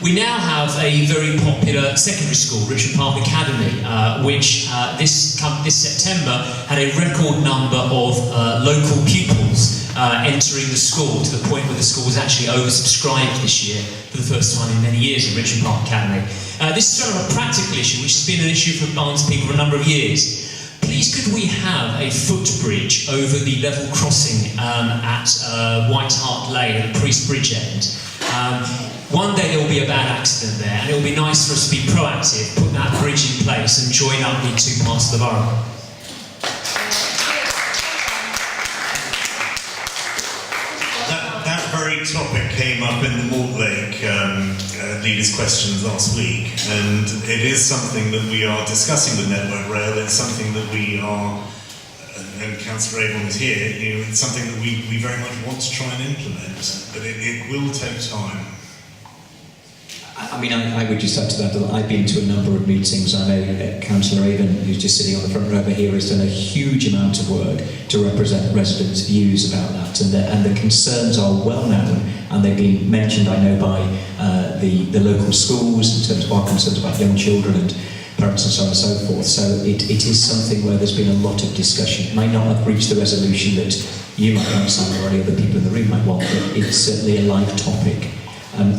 S18: We now have a very popular secondary school, Richmond Park Academy, which this September had a record number of local pupils entering the school, to the point where the school was actually oversubscribed this year for the first time in many years in Richmond Park Academy. This is sort of a practical issue, which has been an issue for Barnes people for a number of years. Please could we have a footbridge over the level crossing at White Hart Lane at the Priest Bridge end? one day there will be a bad accident there, and it will be nice for us to be proactive, put that bridge in place, and join up the two parts of the borough.
S15: That very topic came up in the Mortlake leaders' questions last week, and it is something that we are discussing with Network Rail. It's something that we are, and Councillor Avon is here, it's something that we very much want to try and implement, but it will take time.
S6: I mean, I would just add to that I've been to a number of meetings. I know Councillor Avon, who's just sitting on the front row over here, has done a huge amount of work to represent residents' views about that, and the concerns are well known, and they've been mentioned, I know, by the local schools in terms of our concerns about young children and parents and so on and so forth. So it is something where there's been a lot of discussion. It might not have reached the resolution that you might want, Simon, or any other people in the room might want, but it's certainly a live topic.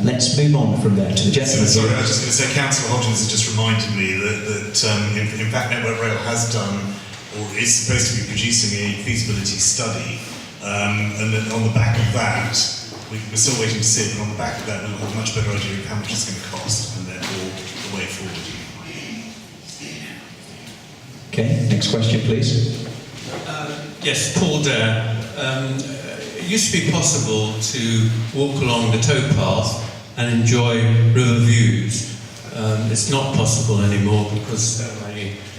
S6: Let's move on from there to the gentleman.
S15: Sorry, I was just going to say, Councillor Hodgins has just reminded me that in fact Network Rail has done, or is supposed to be producing a feasibility study, and then on the back of that, we're still waiting to see it, but on the back of that we'll have a much better idea of how much it's going to cost, and therefore the way forward.
S6: Okay, next question, please.
S16: Yes, Paul Dare. It used to be possible to walk along the towpath and enjoy river views. It's not possible anymore because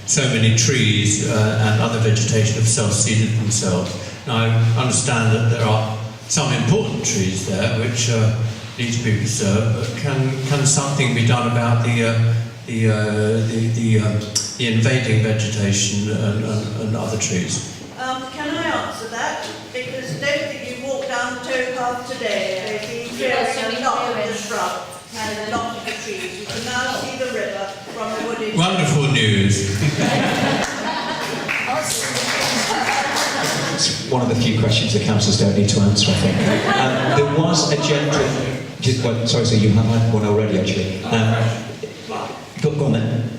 S16: so many trees and other vegetation have self-seeded themselves. Now, I understand that there are some important trees there which need to be preserved, but can something be done about the invading vegetation and other trees?
S3: Can I answer that? Because I don't think you walk down the towpath today. They've been clearing a lot of the shrub and a lot of the trees. You can now see the river from the wooded.
S16: Wonderful news.
S6: It's one of the few questions the councillors don't need to answer, I think. There was a gentleman... sorry, so you have had one already, actually. Go on then.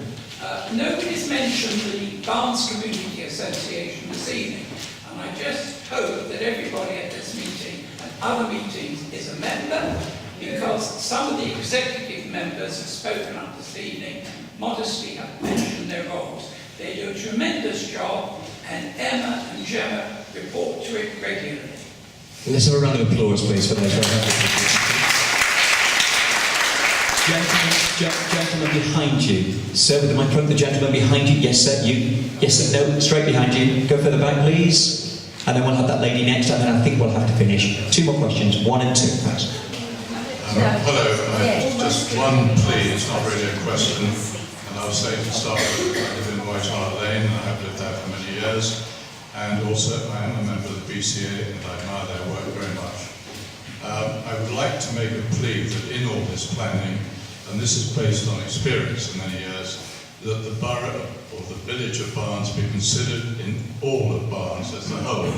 S13: Nobody's mentioned the Barnes Community Association this evening, and I just hope that everybody at this meeting and other meetings is a member, because some of the executive members have spoken up this evening and modestly have mentioned their roles. They do a tremendous job, and Emma and Gemma report to it regularly.
S6: Let's have a round of applause, please, for those. Gentleman behind you. Sir, with the microphone, the gentleman behind you. Yes, sir, you. Yes, sir, no, straight behind you. Go further back, please. And then we'll have that lady next, and then I think we'll have to finish. Two more questions, 1 and 2, thanks.
S14: Hello, just one plea, it's not really a question. And I'll say to start with, I live in White Hart Lane, and I have lived there for many years. And also, I am a member of the BCA, and I admire their work very much. I would like to make a plea that in all this planning, and this is based on experience in many years, that the borough or the village of Barnes be considered in all of Barnes as a whole,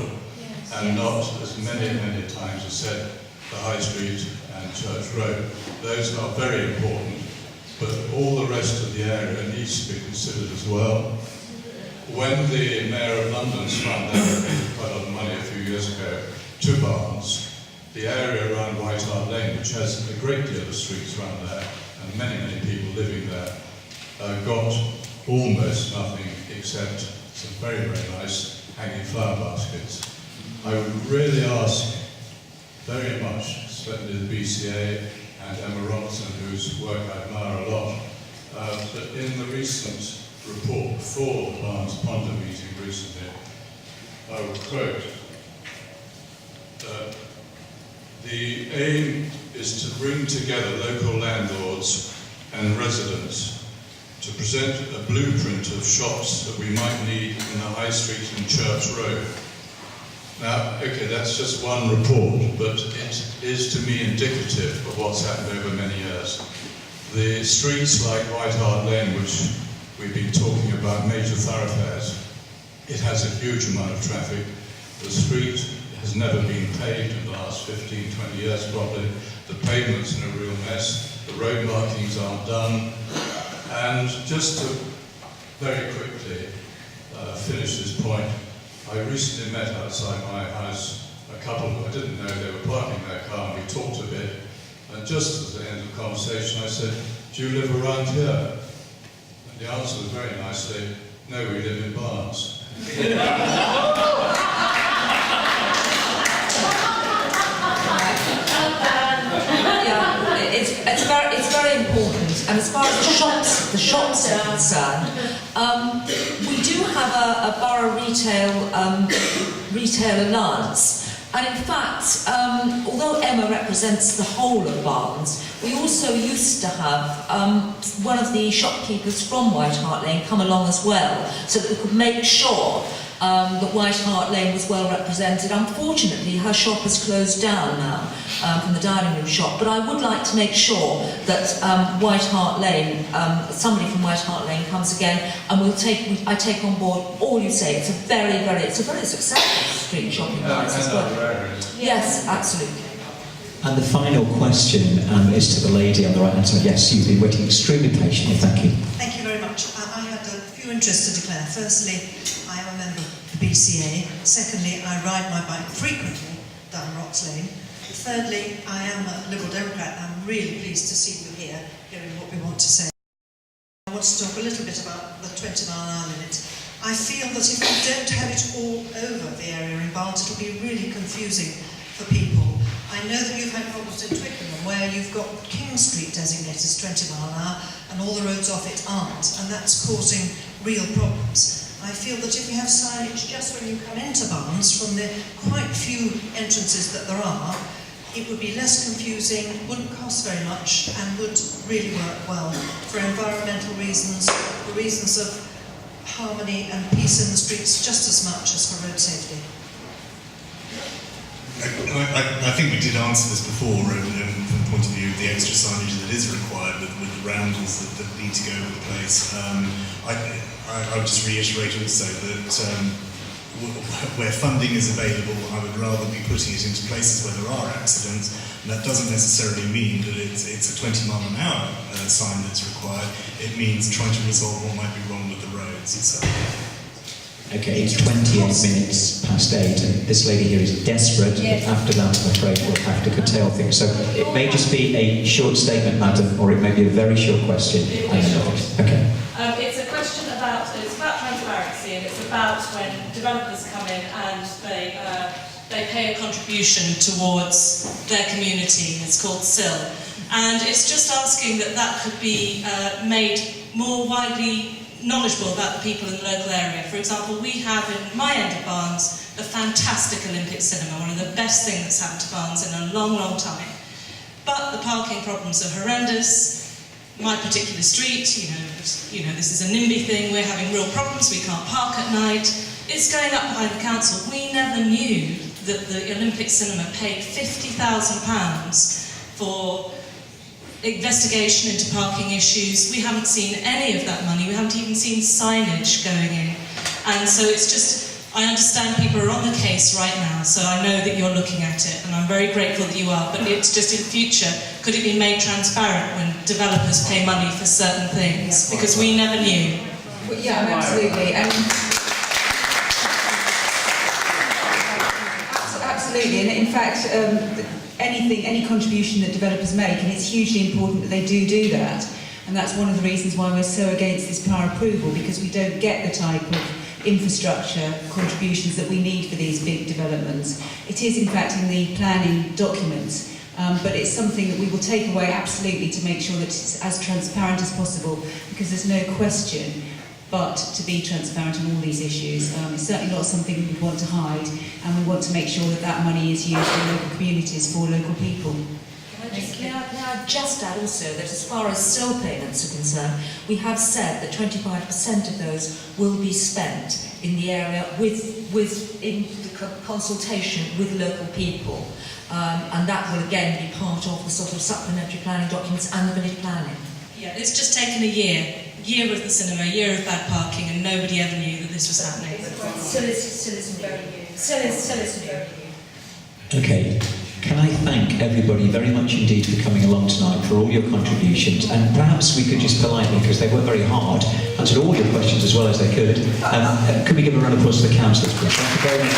S14: and not, as many times are said, the High Street and Church Road. Those are very important, but all the rest of the area needs to be considered as well. When the Mayor of London's fund allocated quite a lot of money a few years ago to Barnes, the area around White Hart Lane, which has a great deal of streets around there, and many people living there, got almost nothing except some very nice hanging flower baskets. I would really ask very much, especially the BCA and Emma Robertson, whose work I admire a lot, that in the recent report before the Barnes Ponder meeting recently, I will quote, the aim is to bring together local landlords and residents to present a blueprint of shops that we might need in the High Street and Church Road. Now, okay, that's just one report, but it is to me indicative of what's happened over many years. The streets like White Hart Lane, which we've been talking about, major thoroughfares, it has a huge amount of traffic. The street has never been paved in the last 15, 20 years probably. The pavement's in a real mess. The road markings aren't done. And just to very quickly finish this point, I recently met outside my house a couple who I didn't know they were parking their car, and we talked a bit. And
S19: just at the end of the conversation, I said, "Do you live around here?" And the answer was very nicely, "No, we live in Barnes."
S5: It's very important, and as far as the shops are concerned, we do have a borough retail alliance, and in fact, although Emma represents the whole of Barnes, we also used to have one of the shopkeepers from White Hart Lane come along as well, so that we could make sure that White Hart Lane was well represented. Unfortunately, her shop has closed down now from the dining room shop, but I would like to make sure that White Hart Lane, somebody from White Hart Lane comes again, and I take on board all you say. It's a very successful street shopping place as well. Yes, absolutely.
S6: And the final question is to the lady on the right hand side. Yes, you've been waiting extremely patiently. Thank you.
S20: Thank you very much. I had a few interests to declare. Firstly, I am a member of the BCA. Secondly, I ride my bike frequently down Rocks Lane. Thirdly, I am a Liberal Democrat. I'm really pleased to see you here, hearing what we want to say. I want to talk a little bit about the 20-mile-an-hour limit. I feel that if we don't have it all over the area in Barnes, it'll be really confusing for people. I know that you've had problems in Twickenham where you've got King Street designated as 20 mile an hour and all the roads off it aren't, and that's causing real problems. I feel that if we have signage just when you come into Barnes from the quite few entrances that there are, it would be less confusing, wouldn't cost very much, and would really work well for environmental reasons, for reasons of harmony and peace in the streets just as much as for road safety.
S15: I think we did answer this before, from the point of view of the extra signage that is required with the roundels that need to go over the place. I would just reiterate also that where funding is available, I would rather be putting it into places where there are accidents, and that doesn't necessarily mean that it's a 20 mile an hour sign that's required. It means trying to resolve what might be wrong with the roads itself.
S6: Okay, it's 28 minutes past 8, and this lady here is desperate. Yes. But after that, I'm afraid we'll have to curtail things. So it may just be a short statement, madam, or it may be a very short question. Okay.
S12: It's a question about transparency, and it's about when developers come in and they pay a contribution towards their community. It's called SIL, and it's just asking that could be made more widely knowledgeable about the people in the local area. For example, we have in my end of Barnes a fantastic Olympic cinema, one of the best things that's happened to Barnes in a long, long time. But the parking problems are horrendous. My particular street, you know, this is a NIMBY thing, we're having real problems, we can't park at night. It's going up behind the council. We never knew that the Olympic cinema paid £50,000 for investigation into parking issues. We haven't seen any of that money. We haven't even seen signage going in. And so it's just, I understand people are on the case right now, so I know that you're looking at it, and I'm very grateful that you are, but it's just in future, could it be made transparent when developers pay money for certain things? Because we never knew.
S5: Well, yeah, absolutely. Absolutely, and in fact, any contribution that developers make, and it's hugely important that they do that, and that's one of the reasons why we're so against this power approval, because we don't get the type of infrastructure contributions that we need for these big developments. It is in fact in the planning documents, but it's something that we will take away absolutely to make sure that it's as transparent as possible, because there's no question but to be transparent on all these issues. It's certainly not something we would want to hide, and we want to make sure that that money is used in local communities for local people. May I just add also that as far as SIL payments are concerned, we have said that 25% of those will be spent in the area in the consultation with local people, and that will again be part of the sort of supplementary planning documents and the village planning.
S12: Yeah, it's just taken a year of the cinema, a year of bad parking, and nobody ever knew that this was happening.
S5: SIL is very new.
S6: Okay. Can I thank everybody very much indeed for coming along tonight, for all your contributions, and perhaps we could just politely, because they worked very hard, answered all your questions as well as they could. Could we give a round of applause to the councillors, please? Thank you very much.